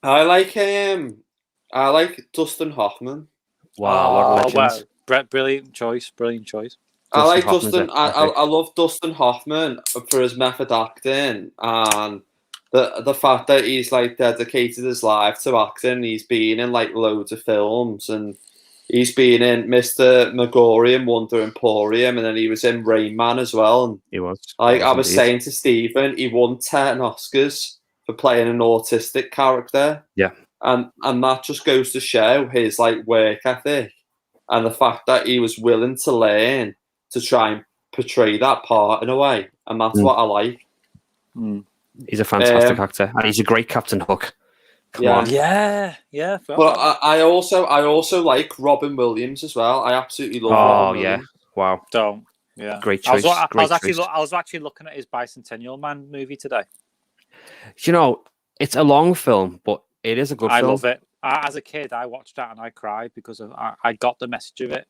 I like Dustin Hoffman. Wow, what a legend. Wow. Brilliant choice. I like Dustin. I love Dustin Hoffman for his method acting and the fact that he's dedicated his life to acting. He's been in loads of films and he's been in Mr. Megorium, Wonder Emporium, and then he was in Rain Man as well. And he was. I was saying to Stephen, he won 10 Oscars for playing an autistic character. Yeah. And that just goes to show his work ethic and the fact that he was willing to learn to try and portray that part in a way. And that's what I like. He's a fantastic actor. And he's a great Captain Hook. Come on. Yeah. But I also like Robin Williams as well. I absolutely love Robin Williams. Wow. Don't. Yeah. Great choice. I was actually looking at his Bicentennial Man movie today. It's a long film, but it is a good film. I love it. As a kid, I watched that and I cried because I got the message of it.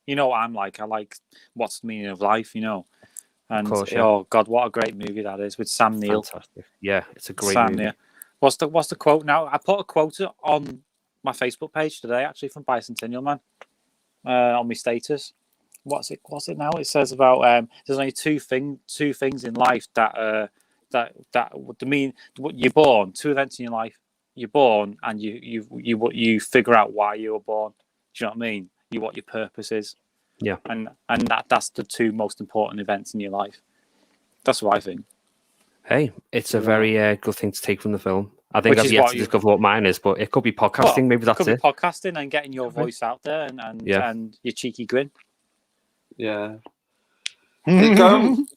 You know what I'm like. I like what's the meaning of life, And of course, oh God, what a great movie that is with Sam Neill. Fantastic. Yeah, it's a great movie. Neill. What's the quote now? I put a quote on my Facebook page today, actually from Bicentennial Man, on my status. What's it now? It says about there's only two things in life that mean you're born. Two events in your life: you're born, and you figure out why you were born. Do you know what I mean? What your purpose is. Yeah, and that's the two most important events in your life. That's what I think. Hey, it's a very good thing to take from the film. I think Which I've is yet what to you- discover what mine is, but it could be podcasting. Well, Maybe that's could it. be podcasting and getting your voice out there and your cheeky grin. Yeah. Going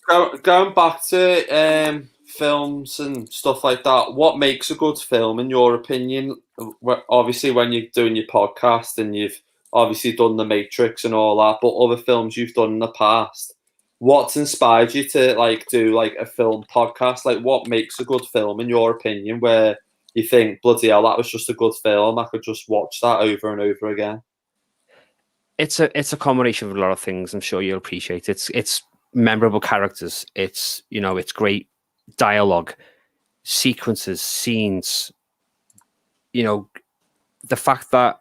back to films and stuff like that, what makes a good film in your opinion? Obviously, when you're doing your podcast and you've obviously done The Matrix and all that, but other films you've done in the past, what's inspired you to like do like a film podcast? Like, what makes a good film in your opinion? Where you think, bloody hell, that was just a good film. I could just watch that over and over again. It's a combination of a lot of things. I'm sure you'll appreciate. It's memorable characters. It's it's great dialogue, sequences, scenes. The fact that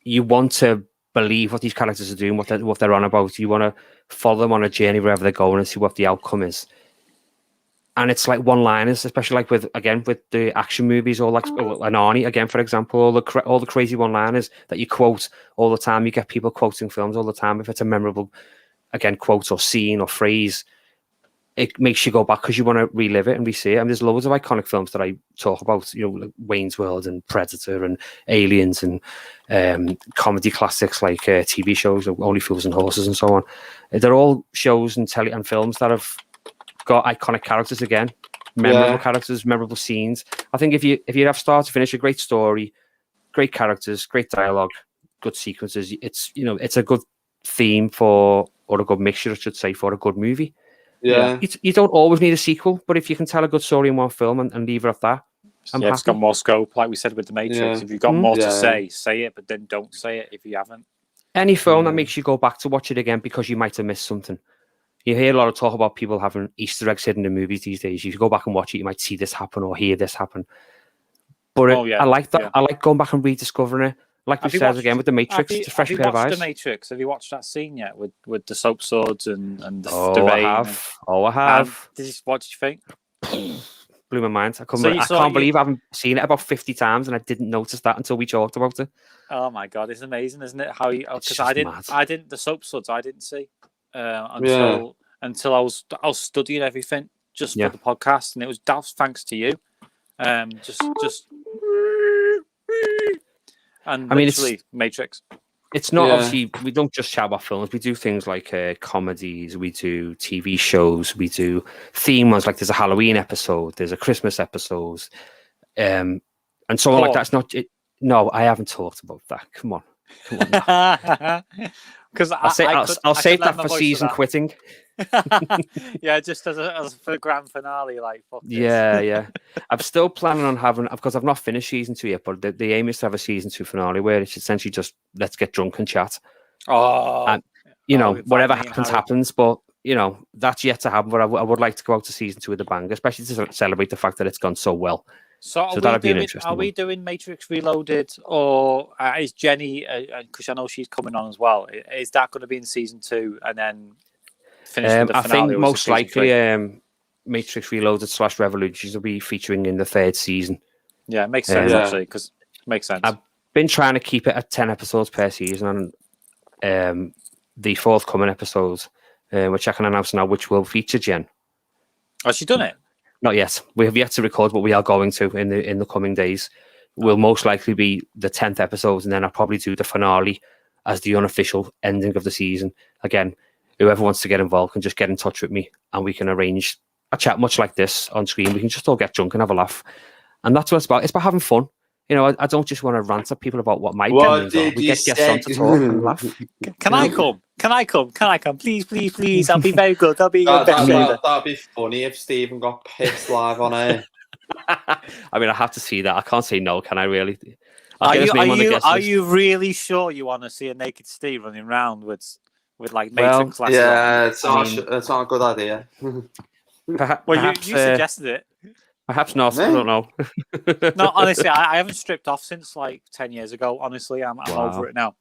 you want to believe what these characters are doing, what they're on about. You want to follow them on a journey wherever they're going and see what the outcome is. And it's like one-liners, especially like with the action movies, or like an Arnie again, for example, all the crazy one-liners that you quote all the time. You get people quoting films all the time. If it's a memorable, again, quote or scene or phrase, it makes you go back because you want to relive it and re-see it. And there's loads of iconic films that I talk about, like Wayne's World and Predator and Aliens and comedy classics like TV shows, like Only Fools and Horses and so on. They're all shows and films that have got iconic characters again, memorable characters, memorable scenes. I think if you have start to finish a great story, great characters, great dialogue, good sequences, it's a good theme or a good mixture, I should say, for a good movie. Yeah. You don't always need a sequel, but if you can tell a good story in one film and leave it at that, I'm happy. It's got more scope, like we said with The Matrix. Yeah. If you've got more to say it, but then don't say it if you haven't. Any film that makes you go back to watch it again because you might have missed something. You hear a lot of talk about people having Easter eggs hidden in movies these days. If you go back and watch it, you might see this happen or hear this happen. But I like that. Yeah. I like going back and rediscovering it. Like we said again with The Matrix, it's a fresh pair of eyes. The Matrix? Have you watched that scene yet with the soap swords and the rain? I have. What did you think? Blew my mind. I can't believe I haven't seen it about 50 times and I didn't notice that until we talked about it. Oh my god, it's amazing, isn't it? How because I didn't the soap swords I didn't see until I was studying everything just for the podcast, and it was thanks to you. Just and it's Matrix. It's not obviously, we don't just chat about films. We do things like comedies, we do TV shows, we do theme ones. Like there's a Halloween episode, there's a Christmas episode, and so on like that. It's not. No, I haven't talked about that. Come on. Because I'll save that for season quitting. Yeah, just as for grand finale, like fuck this. Yeah. I'm still planning on having, because I've not finished season 2 yet, but the aim is to have a season 2 finale where it's essentially just let's get drunk and chat. And whatever happens. But that's yet to happen. But I would like to go out to season 2 with a bang, especially to celebrate the fact that it's gone so well. So that'd be an interesting. Are we doing Matrix Reloaded, or is Jenny? Because I know she's coming on as well. Is that going to be in season 2 and then finish with the finale? I think most likely Matrix Reloaded / Revolutions will be featuring in the 3rd season. Yeah, it makes sense actually, because it makes sense. I've been trying to keep it at 10 episodes per season, and the forthcoming episodes, which I can announce now, which will feature Jen. Has she done it? Not yet. We have yet to record, but we are going to in the coming days. Will most likely be the 10th episode, and then I'll probably do the finale as the unofficial ending of the season. Again, whoever wants to get involved can just get in touch with me, and we can arrange a chat much like this on screen. We can just all get drunk and have a laugh, and that's what it's about. It's about having fun. I don't just want to rant at people about what my opinions are. We get guests on to talk and laugh. Can I come? Please. I'll be very good. That'd be funny if Stephen got pissed live on air. I mean, I have to see that. I can't say no. Can I really? Are you really sure you want to see a naked Steve running around with like Matrix glasses? Yeah, it's not a good idea. You suggested it. Perhaps not. I don't know. No, honestly, I haven't stripped off since like 10 years ago. Honestly, I'm over it now.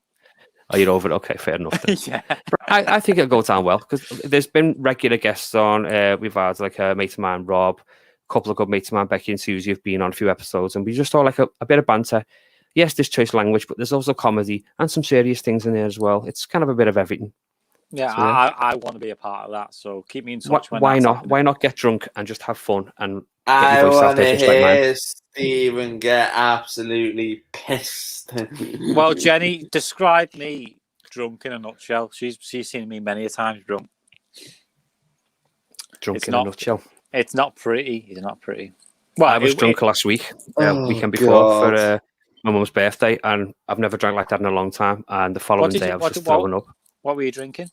Oh, you're over it? Okay, fair enough. Yeah. I think it'll go down well because there's been regular guests on. We've had like a mate of mine, Rob, a couple of good mates of mine, Becky and Susie, have been on a few episodes, and we just saw like a bit of banter. Yes, there's choice language, but there's also comedy and some serious things in there as well. It's kind of a bit of everything. Yeah, So, yeah. I want to be a part of that. So keep me in touch. When Why that's not? happening. Why not get drunk and just have fun and get I your voice out want there to just like mine? hear Stephen get absolutely pissed. Well, Jenny, describe me drunk in a nutshell. She's seen me many a times drunk. Drunk It's in a not- nutshell. It's not pretty. It's not pretty. Well, I was drunk last week, Oh, weekend before, God. for my mum's birthday, and I've never drank like that in a long time. And the following day, I was just throwing up. What were you drinking?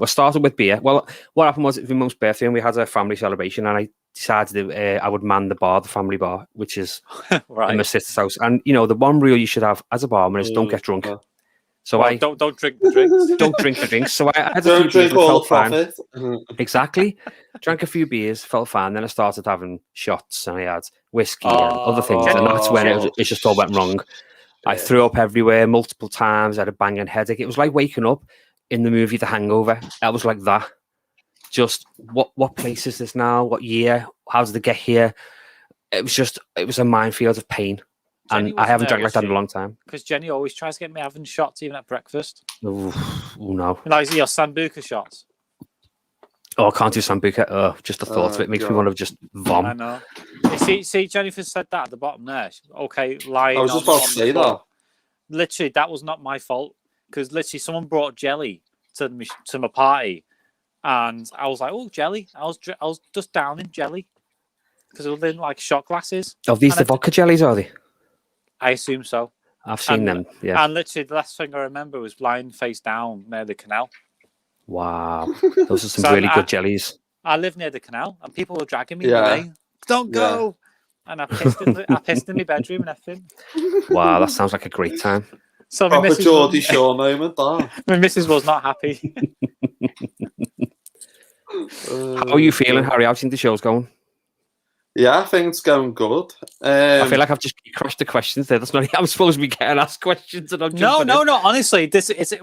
We started with beer. Well, what happened was it was my mum's birthday, and we had a family celebration, and I decided that I would man the bar, the family bar, which is Right. in my sister's house. And you know, the one rule you should have as a barman is don't get drunk. So Well, don't drink the drinks. don't drink the drinks. So I had a Don't few drink beers and all the felt fine. profit. Exactly. Drank a few beers, felt fine. Then I started having shots, and I had whiskey and other things, and that's when it just all went wrong. I threw up everywhere multiple times. I had a banging headache. It was like waking up in the movie The Hangover. That was like that. Just what place is this now? What year? How did it get here? It was a minefield of pain. Jenny And I haven't drank wasn't like that in a long time. Because Jenny always tries to get me having shots even at breakfast. Oh no. Like your Sambuca shots. Oh, I can't do Sambuca. Oh, just the thought of it makes me want to just vom. I know. See, Jennifer said that at the bottom there. Okay, lying. I was just about to say that. Literally, that was not my fault. Because literally, someone brought jelly to my party. And I was like, oh, jelly. I was just downing jelly. Because it was in like shot glasses. Are these the vodka jellies, are they? I assume so. I've seen them, yeah. And literally, the last thing I remember was lying face down near the canal. Wow. Those are some really good jellies. I live near the canal, and people were dragging me away. Don't go! And I pissed in my bedroom and everything. Wow, that sounds like a great time. So Proper Geordie Shore moment, that. My missus was not happy. How are you feeling, Harry? How do you think the show's going? Yeah, I think it's going good. I feel like I've just crushed the questions there. That's not. I'm supposed to be getting asked questions, and I'm no. Honestly,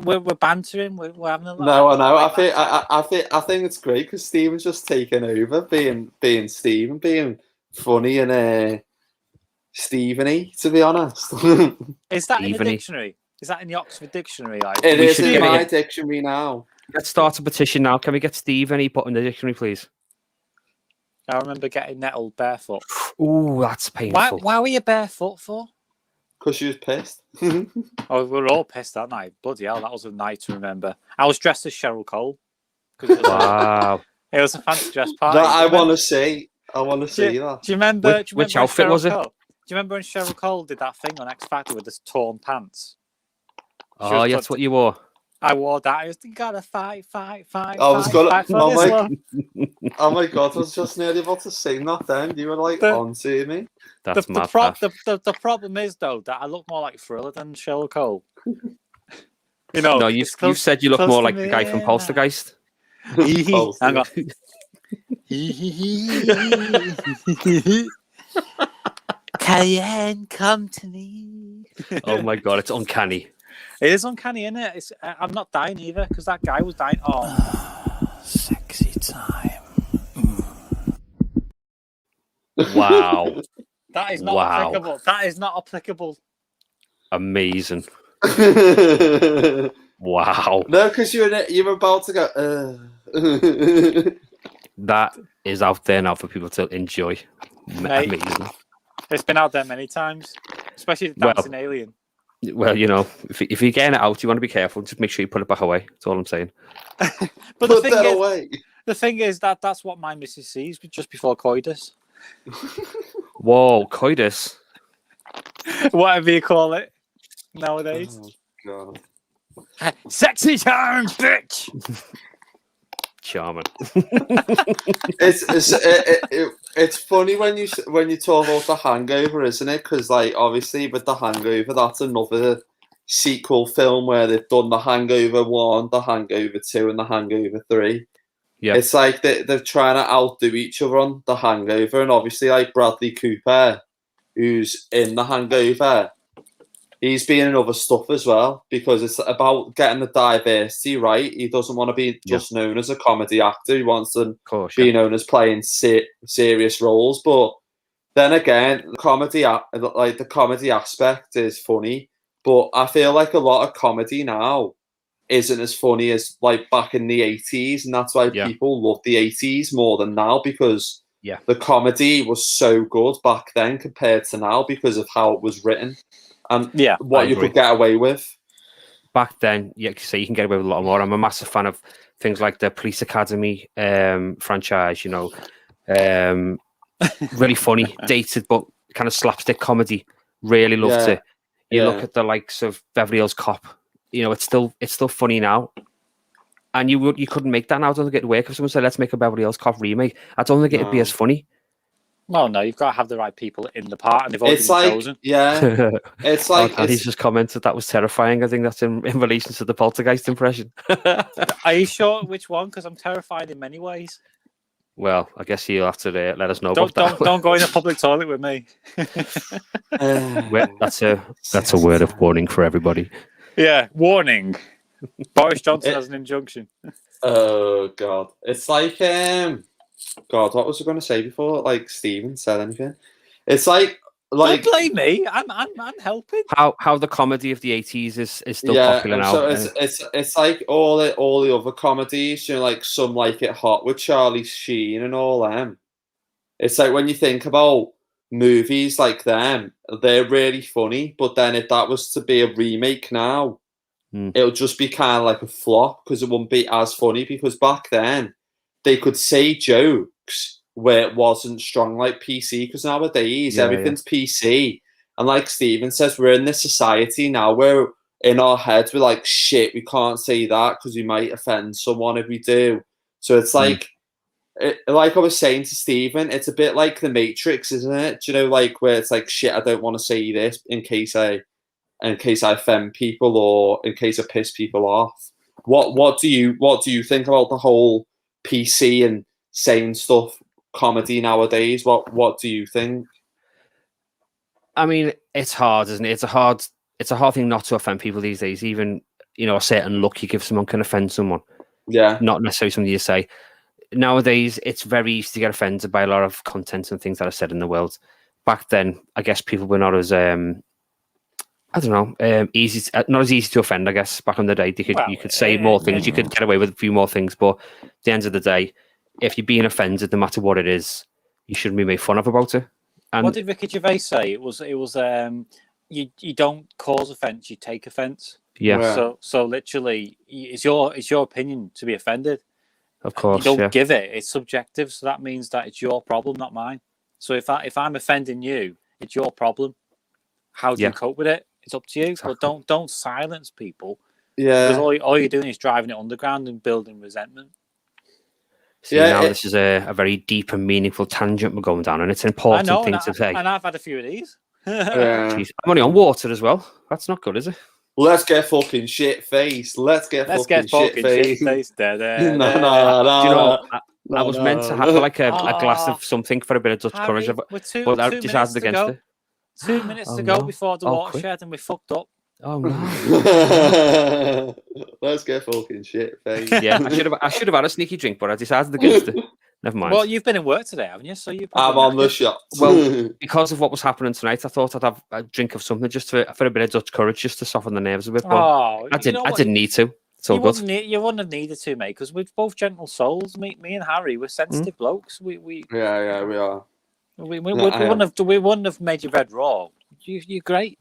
we're bantering. We're having a lot. No, I know. I think it's great because Stephen's just taken over, being Stephen, being funny and Stepheny. To be honest, is that in the dictionary? Is that in the Oxford Dictionary? Like, it is in my dictionary now. Let's start a petition now. Can we get Stepheny put in the dictionary, please? I remember getting nettled barefoot. Ooh, that's painful. Why were you barefoot for? Because she was pissed. Oh, we were all pissed that night. Bloody hell, that was a night to remember. I was dressed as Cheryl Cole. Wow. It was a fancy dress party. I want to see that. Do you remember? Which outfit was it? Do you remember when Cheryl Cole did that thing on X Factor with the torn pants? Oh, yeah, that's what you wore. I wore that. I was thinking, gotta fight. I was gonna. Oh my god! I was just nearly about to sing that. Then you were like on to me. That's mad. The problem is though that I look more like Thriller than Cheryl Cole. You know. No, you said you look more like the guy from Poltergeist. Hang on. Cayenne, come to me. Oh my god, it's uncanny. It is uncanny, isn't it? I'm not dying either because that guy was dying. Oh, sexy time. Wow. That is not applicable. That is not applicable. Amazing. Wow. No, because you're about to go. That is out there now for people to enjoy. Mate, amazing. It's been out there many times, especially the dancing alien. Well, you know, if you're getting it out, you want to be careful. Just make sure you put it back away. That's all I'm saying. But the thing is that's what my missus sees just before coitus. Whoa, coitus. Whatever you call it nowadays. Oh, God. Sexy time, bitch. Charming. It's funny when you talk about The Hangover, isn't it? Because like obviously with The Hangover, that's another sequel film where they've done The Hangover 1, The Hangover 2, and The Hangover 3. Yeah, it's like they're trying to outdo each other on The Hangover, and obviously like Bradley Cooper, who's in The Hangover, he's been in other stuff as well because it's about getting the diversity right. He doesn't want to be just known as a comedy actor. He wants to be known as playing serious roles. But then again, the comedy aspect is funny. But I feel like a lot of comedy now isn't as funny as like back in the 80s, and that's why people love the 80s more than now, because the comedy was so good back then compared to now because of how it was written and what you could get away with. Back then, you can get away with a lot more. I'm a massive fan of things like the Police Academy franchise, you know. Really funny, dated, but kind of slapstick comedy. Really loved it. You look at the likes of Beverly Hills Cop, you know, it's still funny now. And you couldn't make that now. I don't think it'd work if someone said, let's make a Beverly Hills Cop remake. I don't think it'd be as funny. Well, no, you've got to have the right people in the part, and they've already been chosen. Yeah. It's like... He's just commented that was terrifying. I think that's in relation to the Poltergeist impression. Are you sure which one? Because I'm terrified in many ways. Well, I guess you'll have to let us know about that. Don't go in a public toilet with me. That's a word of warning for everybody. Yeah, warning. Boris Johnson has an injunction. Oh, God. It's like... God, what was I going to say before? Like Stephen said anything? It's like don't blame me. I'm helping. How the comedy of the 80s is still popular now. So it's like all the other comedies, you know, like Some Like It Hot with Charlie Sheen and all them. It's like when you think about movies like them, they're really funny. But then if that was to be a remake now, it'll just be kind of like a flop because it wouldn't be as funny. Because back then they could say jokes where it wasn't strong like PC, because nowadays everything's PC. And like Stephen says, we're in this society now where in our heads we're like, shit, we can't say that because we might offend someone if we do. So it's like, like I was saying to Stephen, it's a bit like The Matrix, isn't it? Do you know, like where it's like, shit, I don't want to say this in case I offend people or in case I piss people off. What do you think about the whole PC and saying stuff comedy nowadays? What do you think? I mean, it's hard, isn't it? It's a hard thing not to offend people these days. Even, you know, a certain look you give someone can offend someone. Yeah. Not necessarily something you say. Nowadays, it's very easy to get offended by a lot of content and things that are said in the world. Back then, I guess people were not as not as easy to offend. I guess back in the day, you could say more things, you could get away with a few more things. But at the end of the day, if you're being offended, no matter what it is, you shouldn't be made fun of about it. And what did Ricky Gervais say? It was you don't cause offence, you take offence. Yeah. So literally, it's your opinion to be offended. Of course, you don't give it. It's subjective, so that means that it's your problem, not mine. So if I'm offending you, it's your problem. How do you cope with it? It's up to you. Exactly. But don't silence people. Yeah. Because all you're doing is driving it underground and building resentment. This is a very deep and meaningful tangent we're going down, and it's an important thing to say. And I've had a few of these. Jeez, I'm only on water as well. That's not good, is it? Let's get fucking shit faced. Let's get fucking shit faced. No. Do you know, I was meant to have like a glass of something for a bit of Dutch courage, but I decided against it. 2 minutes to go before the watershed, and we fucked up. Oh no! Let's get fucking shit faced. Yeah, I should have had a sneaky drink, but I decided against it. Never mind. Well, you've been in work today, haven't you? So I'm on the shot. Well, because of what was happening tonight, I thought I'd have a drink of something just for a bit of Dutch courage, just to soften the nerves a bit. But I didn't need to. It's all good. You wouldn't have needed to, mate, because we're both gentle souls. Me and Harry, we're sensitive blokes. We are. We wouldn't have made you red raw. You're great.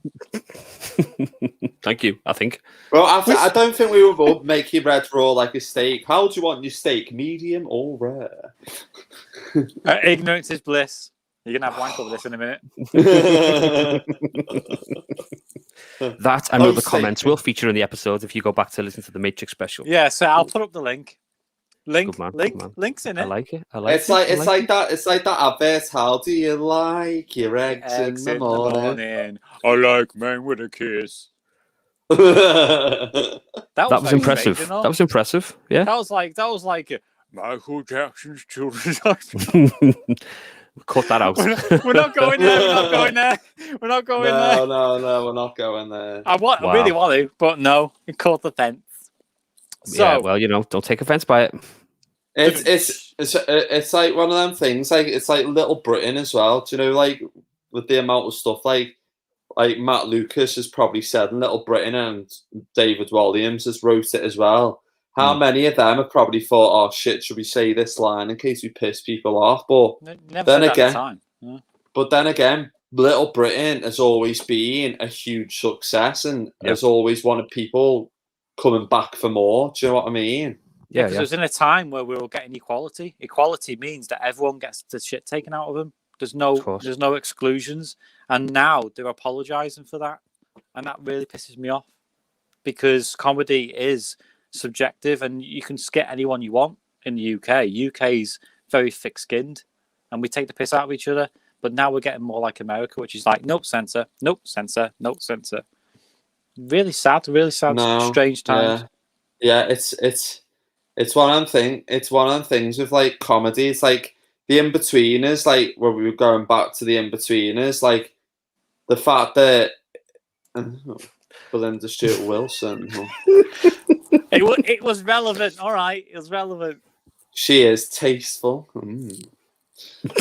Thank you, I think. Well, I don't think we would make you red raw like a steak. How do you want your steak? Medium or rare? Ignorance is bliss. You're going to have wank over this in a minute. That and other comments will feature in the episodes if you go back to listen to the Matrix special. Yeah, so I'll put up the link. Links in it. I like it. It's like that advert. How do you like your eggs in the morning? I like men with a kiss. that was impressive. Strange, you know? That was impressive. Yeah. That was like Michael Jackson's Children's. Cut that out. We're not going there. We're not going there. No, we're not going there. I really want to, but no, it caught the fence. So, yeah, well, don't take offense by it. It's like one of them things. Like it's like Little Britain as well. Do you know, like with the amount of stuff, like like Matt Lucas has probably said in Little Britain, and David Williams has wrote it as well. How many of them have probably thought, "Oh shit, should we say this line in case we piss people off?" But Never said that at the time. Yeah. But then again, Little Britain has always been a huge success and has always wanted people coming back for more. Do you know what I mean? Yeah, because it was in a time where we were getting equality. Equality means that everyone gets the shit taken out of them. There's no exclusions, and now they're apologising for that, and that really pisses me off because comedy is subjective, and you can skit anyone you want in the UK. UK's very thick-skinned, and we take the piss out of each other. But now we're getting more like America, which is like, nope, censor, nope, censor, nope, censor. Really sad, strange times. Yeah, it's one of them it's one of them things with like comedy. It's like the In-Betweeners, like where we were going back to the In-Betweeners, like the fact that Belinda Stewart Wilson. It was relevant, all right. It was relevant. She is tasteful.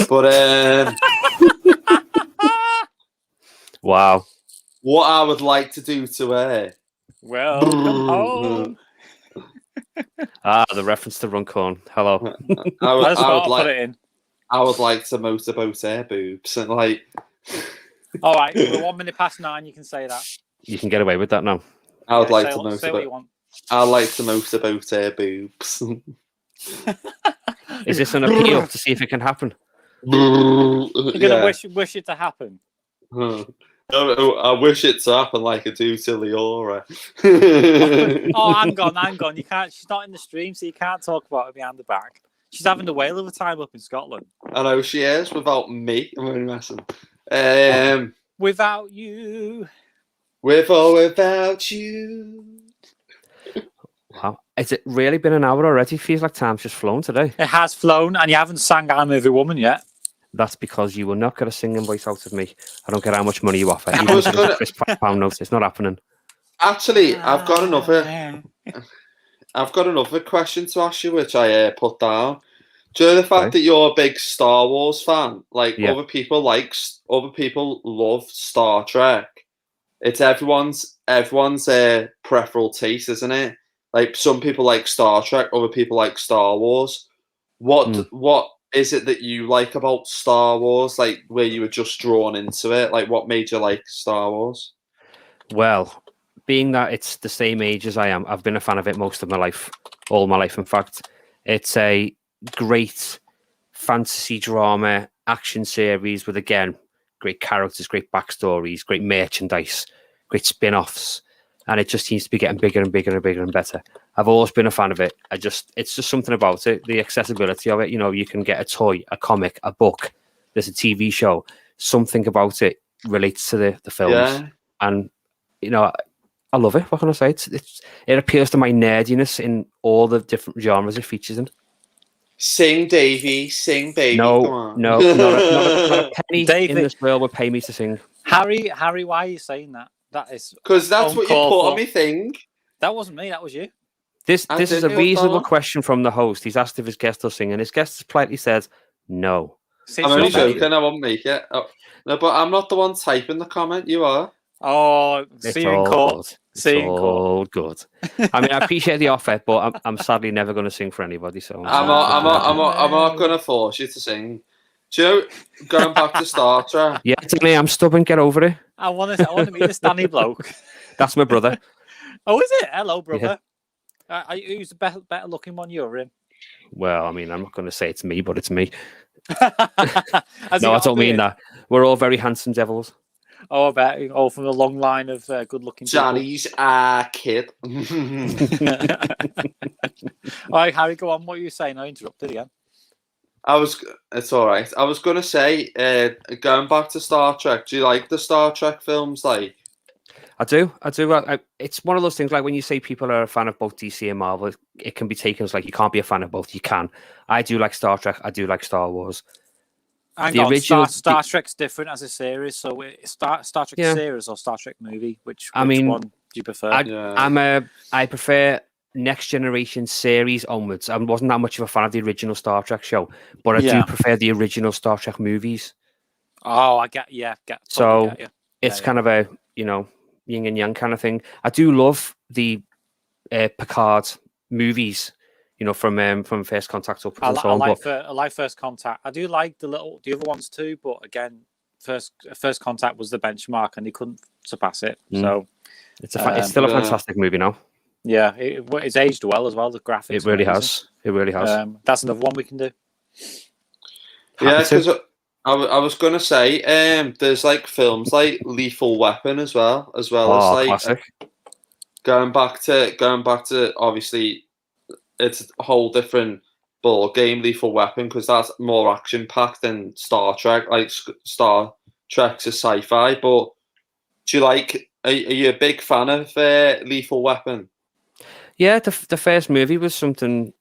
But wow. What I would like to do to her. Welcome home. The reference to Runcorn. Hello. I would like to motorboat her boobs and like. All right, we're 1 minute past 9. You can say that. You can get away with that now. I would like to motorboat. I like to motorboat her boobs. Is this an appeal to see if it can happen? You're gonna wish it to happen. I wish it to happen like I do to Leora. Oh, hang on. You can't. She's not in the stream, so you can't talk about her behind the back. She's having the whale of a time up in Scotland. I know she is without me. I'm only messing. Without you. With or without you. Wow. Has it really been an hour already? Feels like time's just flown today. It has flown, and you haven't sang I'm Every Woman yet. That's because you will not get a singing voice out of me. I don't care how much money you offer. Even if it's £5 notes, it's not happening. Actually, I've got another question to ask you, which I put down. Do you know the fact that you're a big Star Wars fan? Like other people love Star Trek. It's everyone's preferable taste, isn't it? Like some people like Star Trek, other people like Star Wars. What is it that you like about Star Wars? Like where you were just drawn into it? Like what made you like Star Wars? Well, being that it's the same age as I am, I've been a fan of it most of my life, all my life. In fact, it's a great fantasy drama action series with, again, great characters, great backstories, great merchandise, great spin-offs. And it just seems to be getting bigger and bigger and bigger and better. I've always been a fan of it. It's just something about it, the accessibility of it. You know, you can get a toy, a comic, a book. There's a TV show. Something about it relates to the films. Yeah. And, you know, I love it. What can I say? It appeals to my nerdiness in all the different genres it features in. Sing, Davey. Sing, baby. No, not a penny Davey, in this world would pay me to sing. Harry, why are you saying that? That is because that's what you put on me thing. That wasn't me. That was you. This is a reasonable question from the host. He's asked if his guest will sing, and his guest has politely said no. I'm only joking. I won't make it. Oh, no, but I'm not the one typing the comment. You are. Oh, see you in court. It's all good. I mean, I appreciate the offer, but I'm sadly never going to sing for anybody. So I'm not going to force you to sing. Do you know, going back to Star Trek? Yeah, I'm stubborn. Get over it. I want to meet this Danny bloke. That's my brother. Oh, is it? Hello, brother. Yeah. Who's the better looking one? You're in. Well, I mean, I'm not going to say it's me, but it's me. No, I don't mean that. We're all very handsome devils. Oh, I bet. All from a long line of good-looking people. Johnny's kid. All right, Harry, go on. What are you saying? I interrupted again. It's all right. I was going to say, going back to Star Trek, do you like the Star Trek films? Like, I do. It's one of those things, like when you say people are a fan of both DC and Marvel, it can be taken as like you can't be a fan of both. You can. I do like Star Trek. I do like Star Wars. Star Trek's different as a series. So Star Trek series or Star Trek movie? Which one do you prefer? I prefer Next Generation series onwards. I wasn't that much of a fan of the original Star Trek show, but I do prefer the original Star Trek movies. Oh, I get. it's kind of a yin and yang kind of thing. I do love the Picard movies, from First Contact up and so on. I like First Contact. I do like the other ones too, but again, First Contact was the benchmark, and they couldn't surpass it. So it's still a fantastic movie now. Yeah, it's aged well as well. The graphics, it really has. It really has. That's another one we can do. Yeah, because I was gonna say, there's like films like Lethal Weapon as well as like classic. Going back to obviously it's a whole different ball game, Lethal Weapon, because that's more action packed than Star Trek. Like Star Trek's a sci-fi, but do you like? Are you a big fan of Lethal Weapon? Yeah, the first movie was something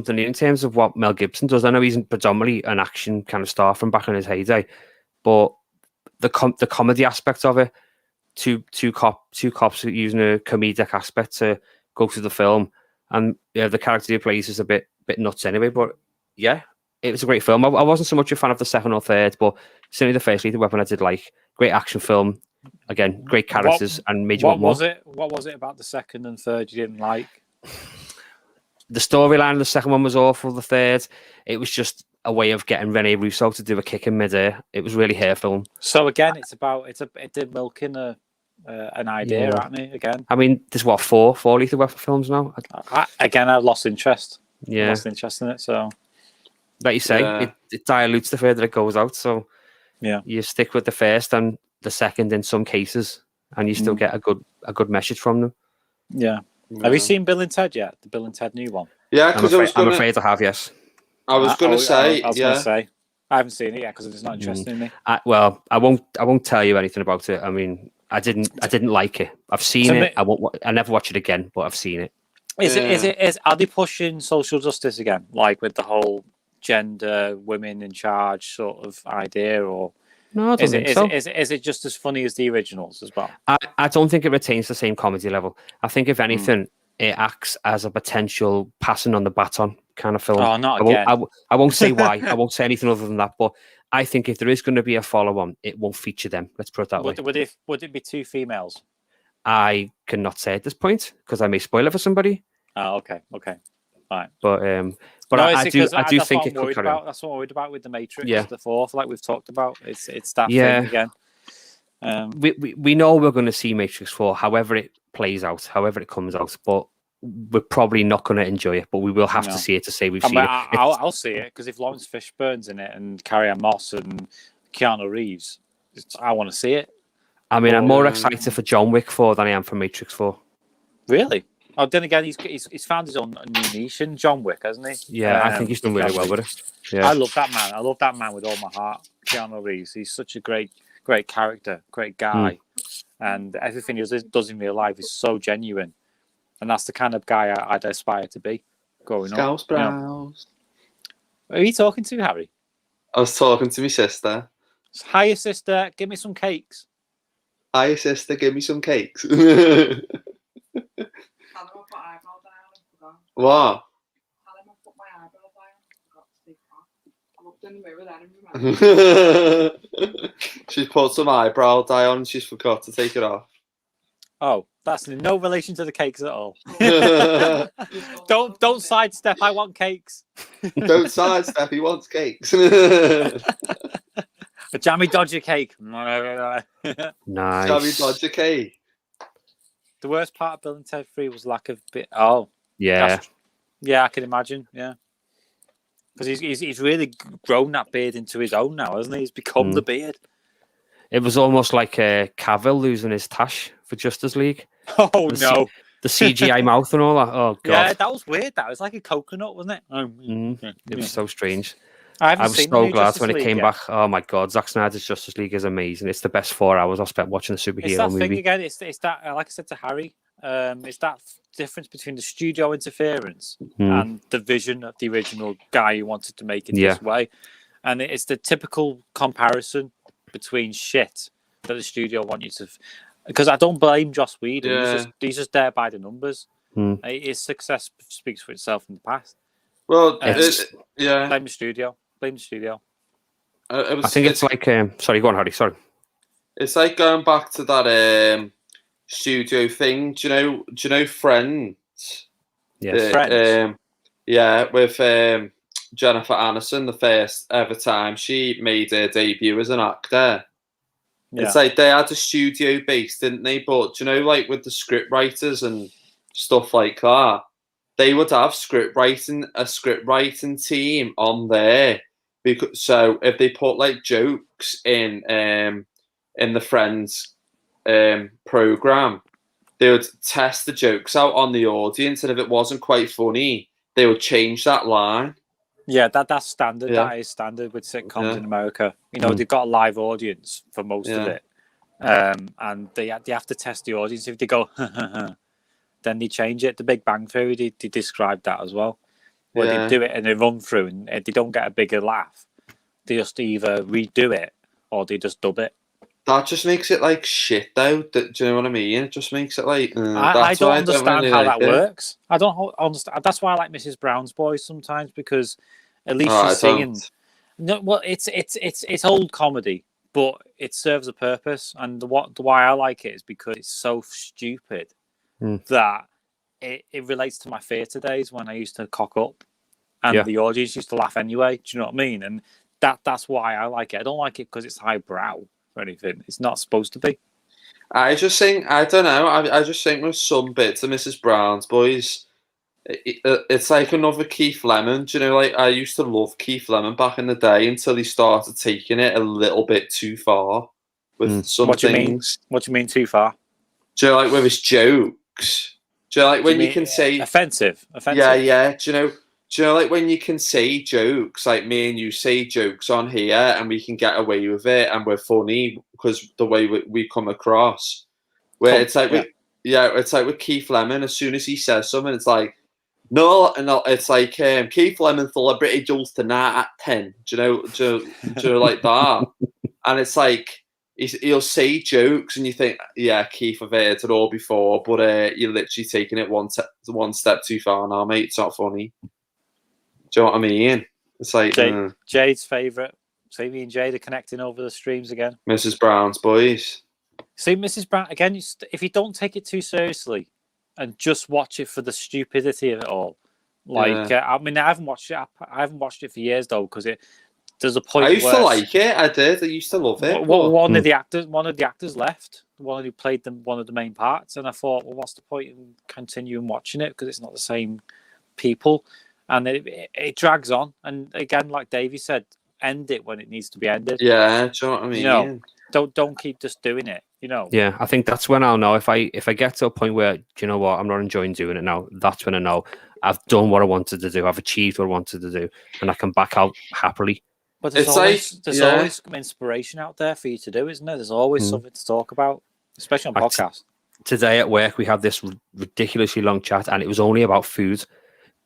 new in terms of what Mel Gibson does. I know he's predominantly an action kind of star from back in his heyday, but the comedy aspect of it, two cops using a comedic aspect to go through the film, and the character he plays is a bit nuts anyway. But yeah, it was a great film. I wasn't so much a fan of the second or third, but certainly the first Lethal Weapon I did like. Great action film. Again, great characters and made you want more. What was it about the second and third you didn't like? The storyline of the second one was awful. The third, it was just a way of getting Rene Russo to do a kick in midair. It was really hair film. So again, it's milking an idea, aren't it? Again, I mean, there's four Lethal Weapon films now. I've lost interest. Yeah, I lost interest in it. So, like you say, it dilutes the further it goes out. So, yeah, you stick with the first and the second in some cases, and you still get a good message from them. Yeah. Have you seen Bill and Ted yet? The Bill and Ted new one? Yeah, because I'm afraid I have. Yes. I was going to say. I haven't seen it yet because it's not interesting in me. I won't tell you anything about it. I mean, I didn't like it. I've seen it. I never watch it again, but I've seen it. Are they pushing social justice again, like with the whole gender, women in charge sort of idea, or? No, I don't think so. Is it just as funny as the originals as well? I don't think it retains the same comedy level. I think, if anything, it acts as a potential passing on the baton kind of film. Oh, not again. I won't say why. I won't say anything other than that. But I think if there is going to be a follow-on, it won't feature them. Let's put it that way. Would it be two females? I cannot say at this point because I may spoil it for somebody. Oh, okay. Right. But no, I do think it could carry on. That's what I'm worried about with the Matrix. Yeah. The fourth, like we've talked about, it's that thing again. We know we're going to see Matrix 4, however it plays out, however it comes out, but we're probably not going to enjoy it. But we will have to see it to say we've seen it. I'll see it because if Lawrence Fishburne's in it and Carrie-Anne Moss and Keanu Reeves, I want to see it. I mean, I'm more excited for John Wick 4 than I am for Matrix 4. Really? Oh, then again, he's found his own new niche in John Wick, hasn't he? Yeah, I think he's done really well with it. Yeah. I love that man. I love that man with all my heart. Keanu Reeves. He's such a great character, great guy, and everything he does in real life is so genuine. And that's the kind of guy I'd aspire to be growing up. Brows. Who are you talking to, Harry? I was talking to my sister. Hiya, sister. Give me some cakes. Hiya, sister. Give me some cakes. What? She put some eyebrow dye on and she's forgot to take it off. Oh, that's no relation to the cakes at all. Don't sidestep. I want cakes. Don't sidestep. He wants cakes. A jammy dodger cake. Nice. Jammy dodger cake. The worst part of Bill and Ted 3 was lack of bit. Oh, yeah. Yeah, I can imagine. Yeah, because he's really grown that beard into his own now, hasn't he? He's become the beard. It was almost like Cavill losing his tash for Justice League. Oh no! The CGI mouth and all that. Oh god! Yeah, that was weird. That was like a coconut, wasn't it? It was so strange. I was so glad when it came back. Oh my god, Zack Snyder's Justice League is amazing. It's the best 4 hours I've spent watching a superhero movie. Thing again. It's that, like I said to Harry, it's that difference between the studio interference and the vision of the original guy who wanted to make it this way, and it's the typical comparison between shit that the studio want you to. Because I don't blame Joss Whedon. Yeah. He's just there by the numbers. His success speaks for itself in the past. Well, blame the studio. I think it's like. Sorry, go on, Harry. Sorry. It's like going back to that studio thing. Do you know Friends? Yes. Friends. Yeah, with Jennifer Aniston, the first ever time she made her debut as an actor. Yeah. It's like they had a studio base, didn't they? But do you know, like with the script writers and stuff like that, they would have a script writing team on there. Because so if they put like jokes in the Friends program, they would test the jokes out on the audience, and if it wasn't quite funny, they would change that line. Yeah, that's standard. Yeah. That is standard with sitcoms Yeah. in America. You know, they've got a live audience for most of Yeah. it, and they have to test the audience. If they go, then they change it. The Big Bang Theory, they described that as well, where Yeah. they do it and they run through, and they don't get a bigger laugh. They just either redo it or they just dub it. That just makes it like shit, though. Do you know what I mean? It just makes it like. I don't understand really how like that it. works. I don't understand. That's why I like Mrs. Brown's Boys sometimes, because at least Oh, you're I seeing. don't. No, well, it's old comedy, but it serves a purpose. And the why I like it is because it's so stupid that it relates to my theatre days when I used to cock up, and the audience used to laugh anyway. Do you know what I mean? And that's why I like it. I don't like it because it's highbrow or anything. It's not supposed to be. I just think I don't know. I just think with some bits of Mrs. Brown's Boys, it's like another Keith Lemon. Do you know? Like I used to love Keith Lemon back in the day until he started taking it a little bit too far with some What do you mean? things. What do you mean too far? Do you know, like with his jokes? Do you know, like when you can say offensive? Yeah. Do you know, like when you can say jokes, like me and you say jokes on here, and we can get away with it, and we're funny because the way we come across. Where it's like, it's like with Keith Lemon. As soon as he says something, it's like, no, it's like Keith Lemon celebrity Jules tonight at 10. Do you know like that? And it's like he'll say jokes, and you think, yeah, Keith, I've heard it all before, but you're literally taking it one step too far now, mate. It's not funny. Do you know what I mean? It's like Jade's favourite. See, me and Jade are connecting over the streams again. Mrs. Brown's Boys. See, Mrs. Brown again. If you don't take it too seriously and just watch it for the stupidity of it all, like I mean, I haven't watched it. I haven't watched it for years though, because there's a point. I used to like it. I did. I used to love it. One of the actors left. The one who played one of the main parts, and I thought, well, what's the point in continuing watching it because it's not the same people. And it drags on. And again, like Davey said, end it when it needs to be ended. Yeah, do you know what I mean? You know, don't keep just doing it. You know. Yeah, I think that's when I'll know if I get to a point where, do you know what, I'm not enjoying doing it now. That's when I know I've done what I wanted to do. I've achieved what I wanted to do, and I can back out happily. But there's always inspiration out there for you to do, isn't there? There's always something to talk about, especially on podcasts. Today at work, we had this ridiculously long chat, and it was only about food.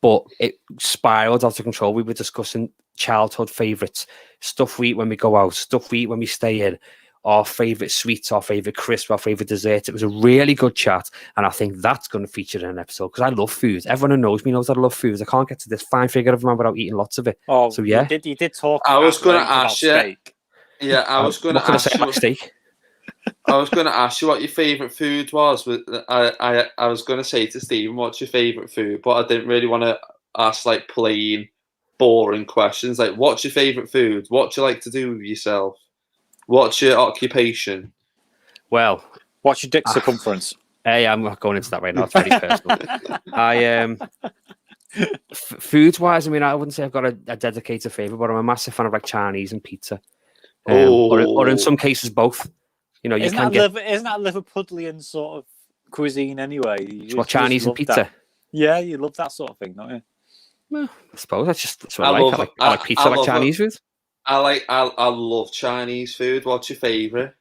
But it spiraled out of control. We were discussing childhood favourites, stuff we eat when we go out, stuff we eat when we stay in, our favourite sweets, our favourite crisps, our favourite desserts. It was a really good chat, and I think that's going to feature in an episode because I love food. Everyone who knows me knows I love food. I can't get to this fine figure of a man without eeting lots of it. Oh, so yeah, you did talk. I was going to ask you. Steak. Yeah, I was going to ask you. Steak. I was going to ask you what your favourite food was. I was going to say to Stephen, what's your favourite food? But I didn't really want to ask like plain, boring questions. Like, what's your favourite food? What do you like to do with yourself? What's your occupation? Well, what's your dick circumference? Hey, I'm not going into that right now. It's very personal. Food-wise, I mean, I wouldn't say I've got a dedicated favourite, but I'm a massive fan of like Chinese and pizza. Or in some cases, both. You know, isn't that Liverpudlian sort of cuisine anyway? Chinese and pizza? That. Yeah, you love that sort of thing, don't you? Well, I suppose that's what I like. I like pizza, I like Chinese food. I love Chinese food. What's your favourite?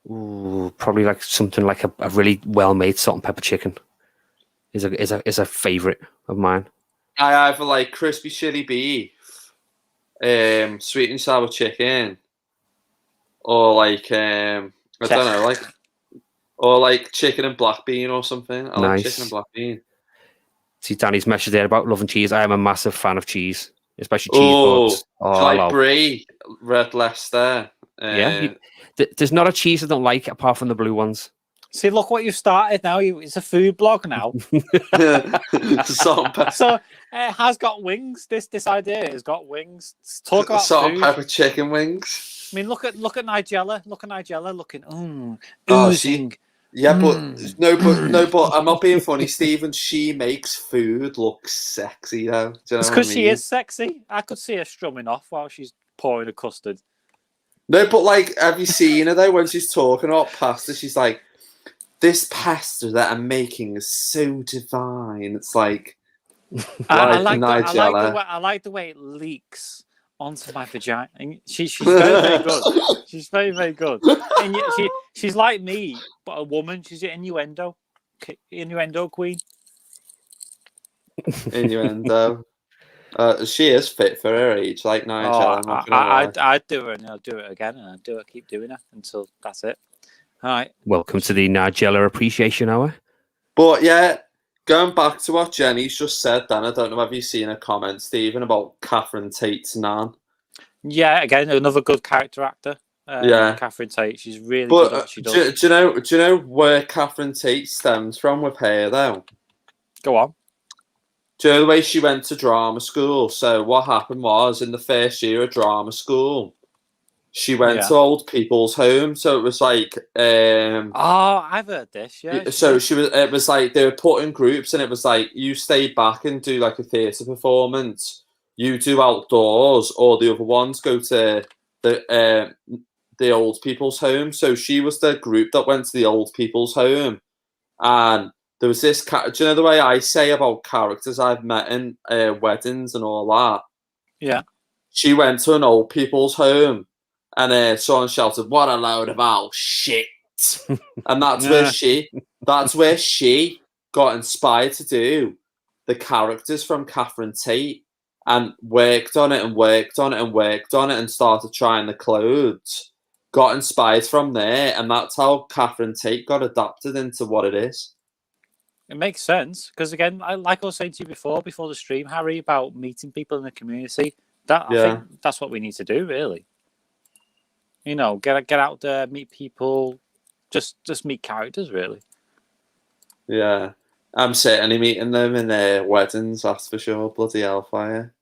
Ooh, probably like something like a really well-made salt and pepper chicken. Is a favourite of mine. I either like crispy chili beef, sweet and sour chicken, or like I don't know, like chicken and black bean or something. I like chicken and black bean. See, Danny's message there about loving cheese. I am a massive fan of cheese, especially cheese boards. Like Brie, Red Leicester, There's not a cheese I don't like apart from the blue ones. See, look what you've started now. It's a food blog now. Salt and pepper, So it has got wings. This idea has got wings. Talk about salt and food. pepper chicken wings. I mean, look at Nigella. Look at Nigella looking. Oh, Oozing. but I'm not being funny, Stephen. She makes food look sexy, though. Do you know It's what I because she mean? is sexy. I could see her strumming off while she's pouring a custard. No, but like, have you seen her though? When she's talking about pasta, she's like, "This pasta that I'm making is so divine." It's like, I like Nigella. I like the way it leaks onto my vagina. And she's very, very good. She's very, very good. And she's like me, but a woman. She's an innuendo queen. Innuendo. She is fit for her age, like Nigella. I'm not gonna lie. I'd do it, and I'll do it again, and I'll do it. Keep doing it until that's it. All right. Welcome to the Nigella Appreciation Hour. But yeah, going back to what Jenny's just said, Dan, I don't know if you've seen a comment, Stephen, about Catherine Tate's nan. Yeah, again, another good character actor. Catherine Tate. She's really good at what she does. Do you know where Catherine Tate stems from with her, though? Go on. Do you know the way she went to drama school? So what happened was, in the first year of drama school, she went to old people's home. So it was like, I've heard this. Yeah. So it was like they were put in groups, and it was like you stay back and do like a theatre performance. You do outdoors, or the other ones go to the old people's home. So she was the group that went to the old people's home, and there was this. Do you know the way I say about characters I've met in weddings and all that? Yeah. She went to an old people's home, and someone shouted, "What a load of old shit!" And that's where she got inspired to do the characters from Catherine Tate, and worked on it and worked on it and worked on it, and started trying the clothes. Got inspired from there, and that's how Catherine Tate got adapted into what it is. It makes sense because, again, like I was saying to you before the stream, Harry, about meeting people in the community. I think that's what we need to do, really. You know, get out there, meet people, just meet characters, really. Yeah, I'm certainly meeting them in their weddings. That's for sure. Bloody hellfire!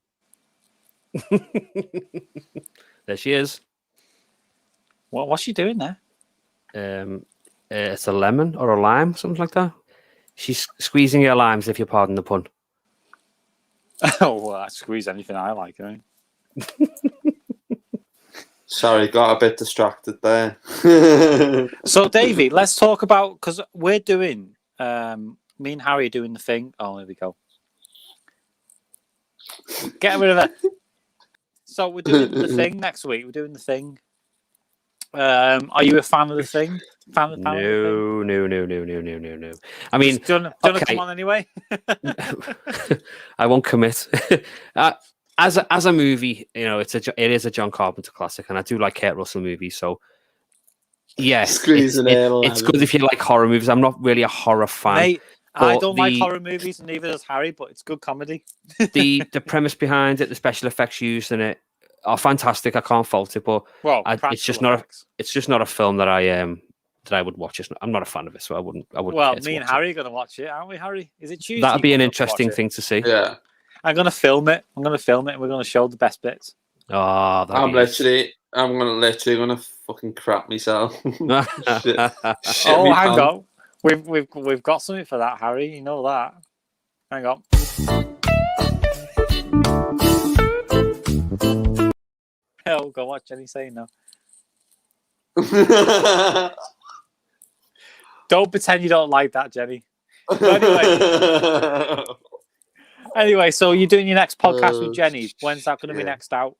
There she is. What's she doing there? It's a lemon or a lime, something like that. She's squeezing her limes, if you pardon the pun. Oh, well, I squeeze anything I like, I mean. Sorry, got a bit distracted there. So, Davey, let's talk about, because we're doing, me and Harry are doing the thing. Oh, here we go. Get rid of that. So, we're doing the thing next week. We're doing the thing. Are you a fan of the thing? No. I mean, do you want to come on anyway? I won't commit. As a movie, you know, it is a John Carpenter classic, and I do like Kurt Russell movies. So, yes, it's good if you like horror movies. I'm not really a horror fan. Mate, I don't like horror movies, and neither does Harry. But it's good comedy. the premise behind it, the special effects used in it, are fantastic. I can't fault it, but it's just not a film that I would watch. I'm not a fan of it, so I wouldn't. Well, me and Harry are going to watch it, aren't we, Harry? Is it Tuesday? That'd be an interesting thing to see. Yeah, I'm going to film it. And we're going to show the best bits. Oh, I'm gonna fucking crap myself. Shit hang on. We've got something for that, Harry. You know that. Hang on. Oh, go watch Jenny saying now. Don't pretend you don't like that, Jenny. Anyway, so you're doing your next podcast with Jenny. When's that going to be next out?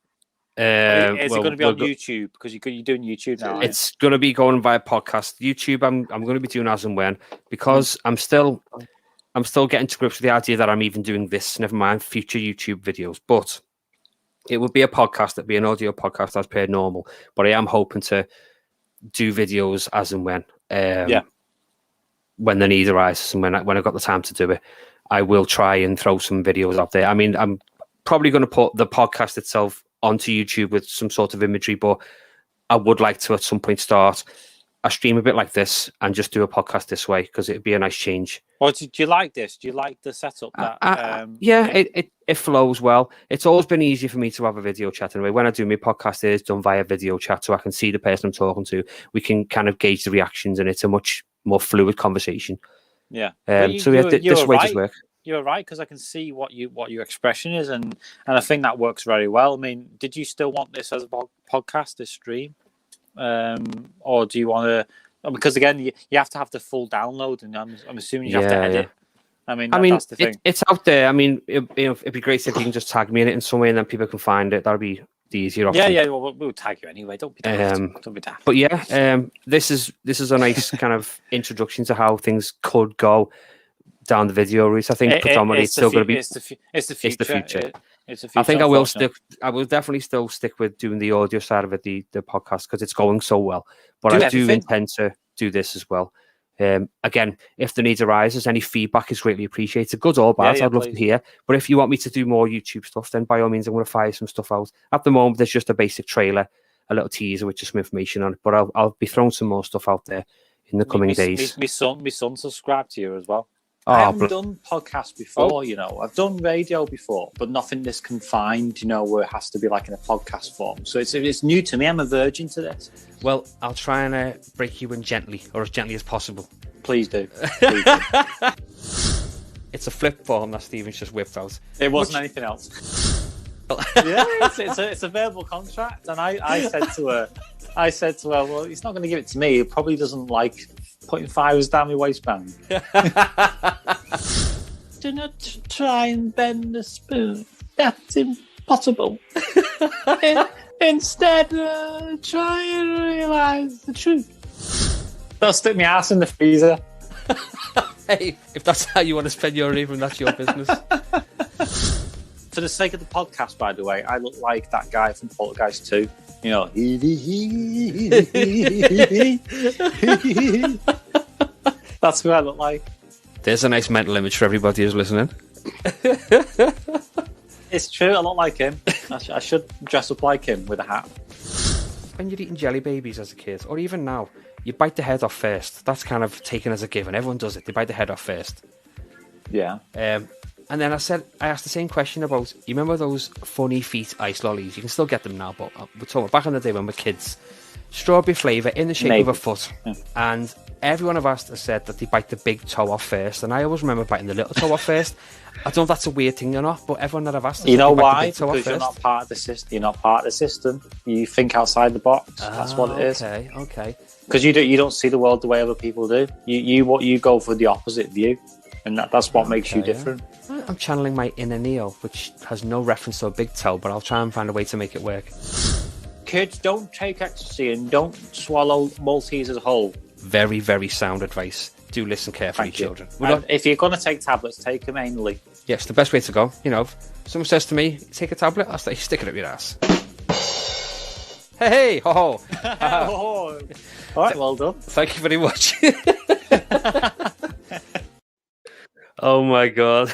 Is it going to be on YouTube? Because you're doing YouTube now. It's going to be going via podcast. YouTube, I'm going to be doing as and when, because I'm still getting to grips with the idea that I'm even doing this. Never mind future YouTube videos, but it would be a podcast. It'd be an audio podcast as per normal. But I am hoping to do videos as and when. When the need arises and when I've got the time to do it, I will try and throw some videos up there. I mean, I'm probably going to put the podcast itself onto YouTube with some sort of imagery, but I would like to at some point start a stream a bit like this and just do a podcast this way because it'd be a nice change. Well, do you like this? Do you like the setup? That It flows well. It's always been easier for me to have a video chat anyway. When I do my podcast, it is done via video chat, so I can see the person I'm talking to. We can kind of gauge the reactions, and it's a much more fluid conversation. Yeah. This way does work. You're right, because I can see what your expression is, and I think that works very well. I mean, did you still want this as a podcast, this stream, or do you want to? Because again, you have to have the full download, and I'm assuming you have to edit. I mean, that's the thing. It's out there. I mean, it'd be great if you can just tag me in it in some way, and then people can find it. That'd be the easier option. Yeah. Well, we'll tag you anyway. Don't be daft. Don't be daft. But yeah, this is a nice kind of introduction to how things could go down the video route. I think predominantly it's still going to be. It's the future. It's the future. I think I will stick. I will definitely still stick with doing the audio side of it, the podcast, because it's going so well. But I do intend to do this as well. Again, if the need arises, any feedback is greatly appreciated, good or bad. I'd love to hear. But if you want me to do more YouTube stuff, then by all means, I'm going to fire some stuff out. At the moment, there's just a basic trailer, a little teaser with just some information on it. But I'll be throwing some more stuff out there in the coming days. My son subscribed to you as well. I haven't done podcasts before, I've done radio before, but nothing this confined, where it has to be like in a podcast form. So it's new to me. I'm a virgin to this. Well, I'll try and break you in gently, or as gently as possible. Please do. It's a flip form that Stephen's just whipped out. It wasn't anything else. Yeah, it's a verbal contract, and I said to her, well, he's not going to give it to me. He probably doesn't like putting fires down my waistband. Do not try and bend the spoon. That's impossible. Instead, try and realise the truth. Don't stick my ass in the freezer. Hey, if that's how you want to spend your evening, that's your business. For the sake of the podcast, by the way, I look like that guy from Poltergeist 2. That's who I look like. There's a nice mental image for everybody who's listening. It's true, I look like him. I should dress up like him with a hat. When you're eating jelly babies as a kid, or even now, you bite the head off first. That's kind of taken as a given. Everyone does it. They bite the head off first. Yeah. And then I asked the same question about, you remember those funny feet ice lollies? You can still get them now, but we're talking back in the day when we were kids. Strawberry flavour in the shape of a foot. Yeah. And everyone I've asked has said that they bite the big toe off first. And I always remember biting the little toe off first. I don't know if that's a weird thing or not, but everyone that I've asked... You know why? Because you're not part of the system. You're not part of the system. You think outside the box. That's what it is. Okay. Because you don't see the world the way other people do. You go for the opposite view. And that's what makes you different. I'm channeling my inner Neo, which has no reference to a big toe, but I'll try and find a way to make it work. Kids, don't take ecstasy and don't swallow Maltesers whole. Very, very sound advice. Do listen carefully, children. If you're going to take tablets, take them anally. Yes, the best way to go. If someone says to me, take a tablet, I'll say, stick it up your ass. Hey, ho, ho. All right, well done. Thank you very much. Oh my god.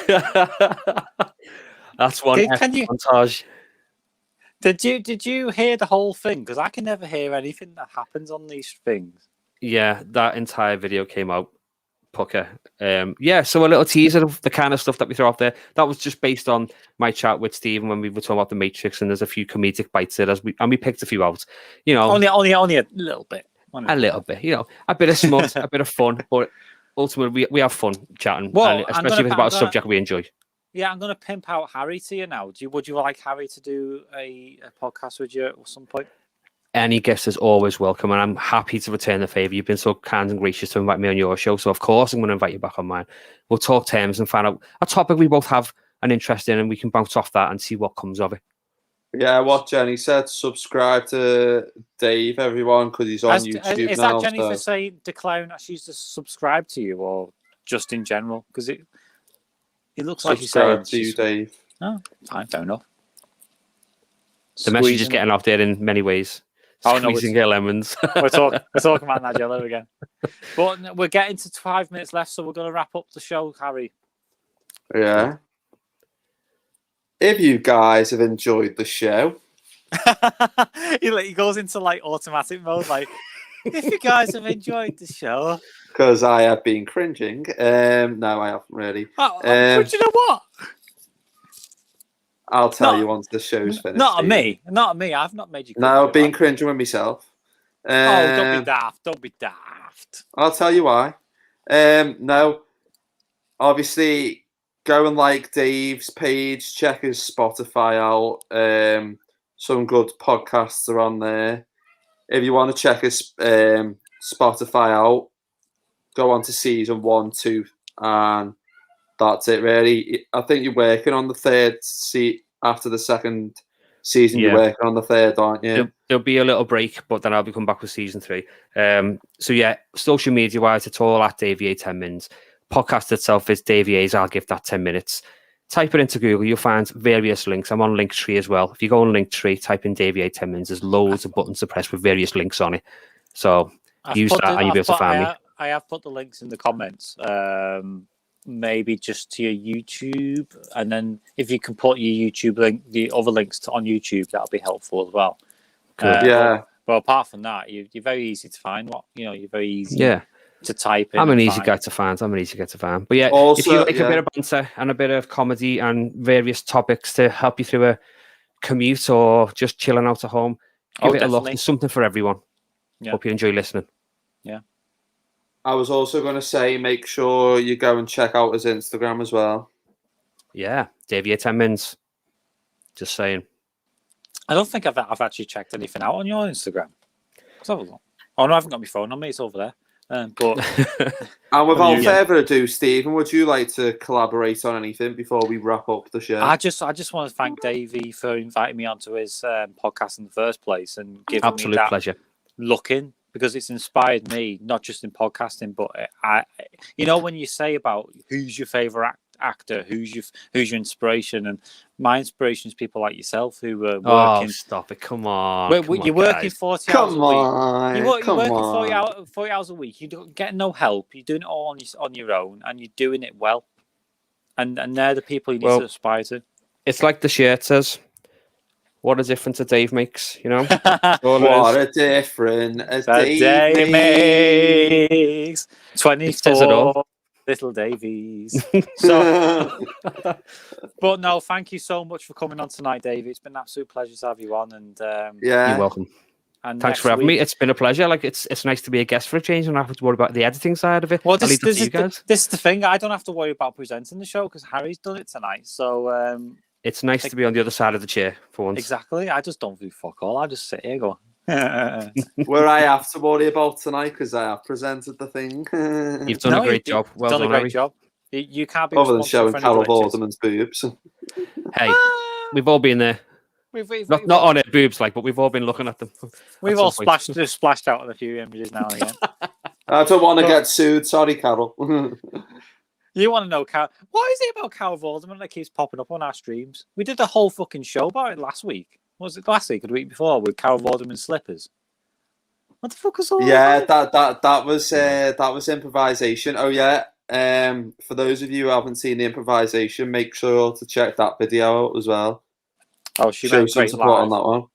That's one montage. Did you hear the whole thing? Because I can never hear anything that happens on these things. Yeah, that entire video came out. Pucker. So a little teaser of the kind of stuff that we throw out there. That was just based on my chat with Stephen when we were talking about the Matrix, and there's a few comedic bites there and we picked a few out. Only a little bit. A little bit. A bit of smut, a bit of fun, but ultimately we have fun chatting, especially if it's about a subject we enjoy. Yeah, I'm going to pimp out Harry to you now. Would you like Harry to do a podcast with you at some point? Any guest is always welcome, and I'm happy to return the favour. You've been so kind and gracious to invite me on your show, so of course I'm going to invite you back on mine. We'll talk terms and find out a topic we both have an interest in, and we can bounce off that and see what comes of it. Yeah, what Jenny said, subscribe to Dave, everyone, because he's on YouTube is now. Is that Jenny for saying declaring that she's just subscribed to you, or just in general? Because it looks like she's saying to you, Dave. Oh, fine, fair enough. The message is getting out there in many ways. Squeezing her lemons. we're talking about Nigella again. But we're getting to 5 minutes left, so we're going to wrap up the show, Harry. Yeah. If you guys have enjoyed the show, He goes into like automatic mode, like if you guys have enjoyed the show. Because I have been cringing. No, I haven't really. But you know what? I'll tell you once the show's finished. Not me. I've not made you cringe. No, I've been cringing with myself. Don't be daft. Don't be daft. I'll tell you why. No, obviously, go and like Dave's page, check his Spotify out. Some good podcasts are on there. If you want to check his Spotify out, go on to season 1, 2, and that's it, really. I think you're working on the third after the second season. You're working on the third, aren't you? There'll be a little break, but then I'll be coming back with season 3. So yeah, social media wise, it's all at Davey A 10 Mins. Podcast itself is Davey A's I'll Give That 10 Minutes. Type it into Google, you'll find various links. I'm on Linktree as well. If you go on Linktree, type in Davey A 10 Mins, there's loads of buttons to press with various links on it. So use that and you'll be able to find me. I have put the links in the comments. Maybe just to your YouTube, and then if you can put your YouTube link, the other links on YouTube, that'll be helpful as well. Yeah. But apart from that, you're very easy to find. You're very easy. To type in. I'm an easy guy to find. But yeah, also, if you like a bit of banter and a bit of comedy and various topics to help you through a commute or just chilling out at home, give it a look. There's something for everyone. Yeah. Hope you enjoy listening. Yeah. I was also going to say, make sure you go and check out his Instagram as well. Yeah, Davey A 10 Mins. Just saying. I don't think I've actually checked anything out on your Instagram. Let's have a look. Oh no, I haven't got my phone on me. It's over there. But and without further ado, Stephen, would you like to collaborate on anything before we wrap up the show? I just want to thank Davey for inviting me onto his podcast in the first place and giving me that pleasure. Looking, because it's inspired me not just in podcasting, but when you say about who's your favorite actor, who's your inspiration, and my inspiration is people like yourself who are working. Oh, stop it! Come on, you're working 40 hours a week. You're working 40 hours a week. You don't get no help. You're doing it all on your own, and you're doing it well. And they're the people you need to aspire to. It's like the shirt says. What a difference a Dave makes, What a difference a Dave makes. 24 little Davies. But no, thank you so much for coming on tonight, Dave. It's been an absolute pleasure to have you on. And you're welcome. And thanks for having me. It's been a pleasure. Like it's nice to be a guest for a change and not have to worry about the editing side of it. Well, this is the thing. I don't have to worry about presenting the show because Harry's done it tonight. So it's nice to be on the other side of the chair for once. Exactly. I just don't do fuck all. I just sit here going. Where I have to worry about tonight because I have presented the thing. You've done a great job. Well done, a great job. You can't be other than showing Carol Vorderman's boobs. Hey, we've all been there. Not on her boobs, but we've all been looking at them. We've all splashed out on a few images now and again. I don't want to get sued. Sorry, Carol. You want to know, Carol? What is it about Carol Vorderman that keeps popping up on our streams? We did a whole fucking show about it last week. Was it last week or the week before with Carol Vorderman's slippers? What the fuck was all that? That was improvisation. Oh yeah. For those of you who haven't seen the improvisation, make sure to check that video out as well. Oh, she show some support on that one.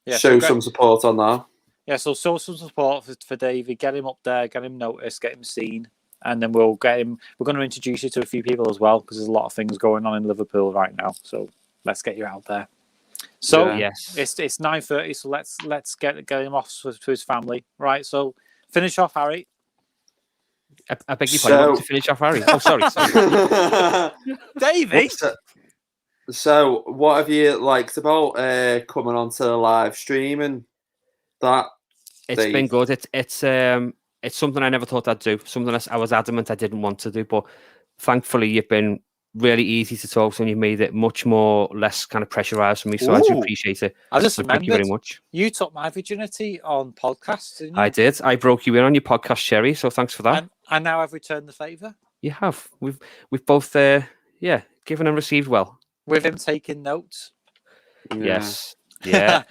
Yeah, show some support on that. Yeah, so show some support for Davey. Get him up there, get him noticed, get him seen, and then we'll get him. We're going to introduce you to a few people as well because there's a lot of things going on in Liverpool right now. So let's get you out there. So yes, it's 9:30. So let's get him off to his family. Right. So finish off, Harry. I beg your pardon. To finish off, Harry. Oh, sorry. Davey. So, what have you liked about coming onto the live stream and that? It's been good. It's something I never thought I'd do. Something I was adamant I didn't want to do, but thankfully you've been really easy to talk to and you've made it much more less kind of pressurized for me. So I do appreciate it. I just thank you very much. You took my virginity on podcasts, didn't you? I did. I broke you in on your podcast, Sherry. So thanks for that. And now I've returned the favour. You have. We've both given and received well. With him taking notes. Yes. Yeah.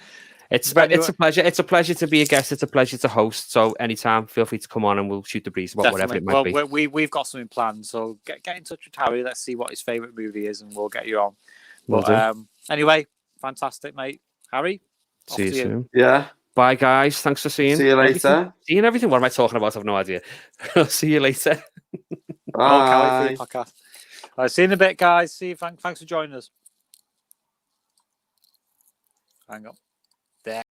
It's a pleasure. It's a pleasure to be a guest. It's a pleasure to host. So anytime, feel free to come on and we'll shoot the breeze about whatever it might be. We've got something planned. So get in touch with Harry. Let's see what his favourite movie is and we'll get you on. But anyway, Fantastic, mate. Harry, off See you to you. soon. Yeah. Bye, guys. Thanks for seeing. See you everything. later. Seeing everything. What am I talking about? I've no idea. See you later. Oh, can't wait for Bye. your podcast. All right, see you in a bit, guys. See you. Thanks for joining us. Hang on. There.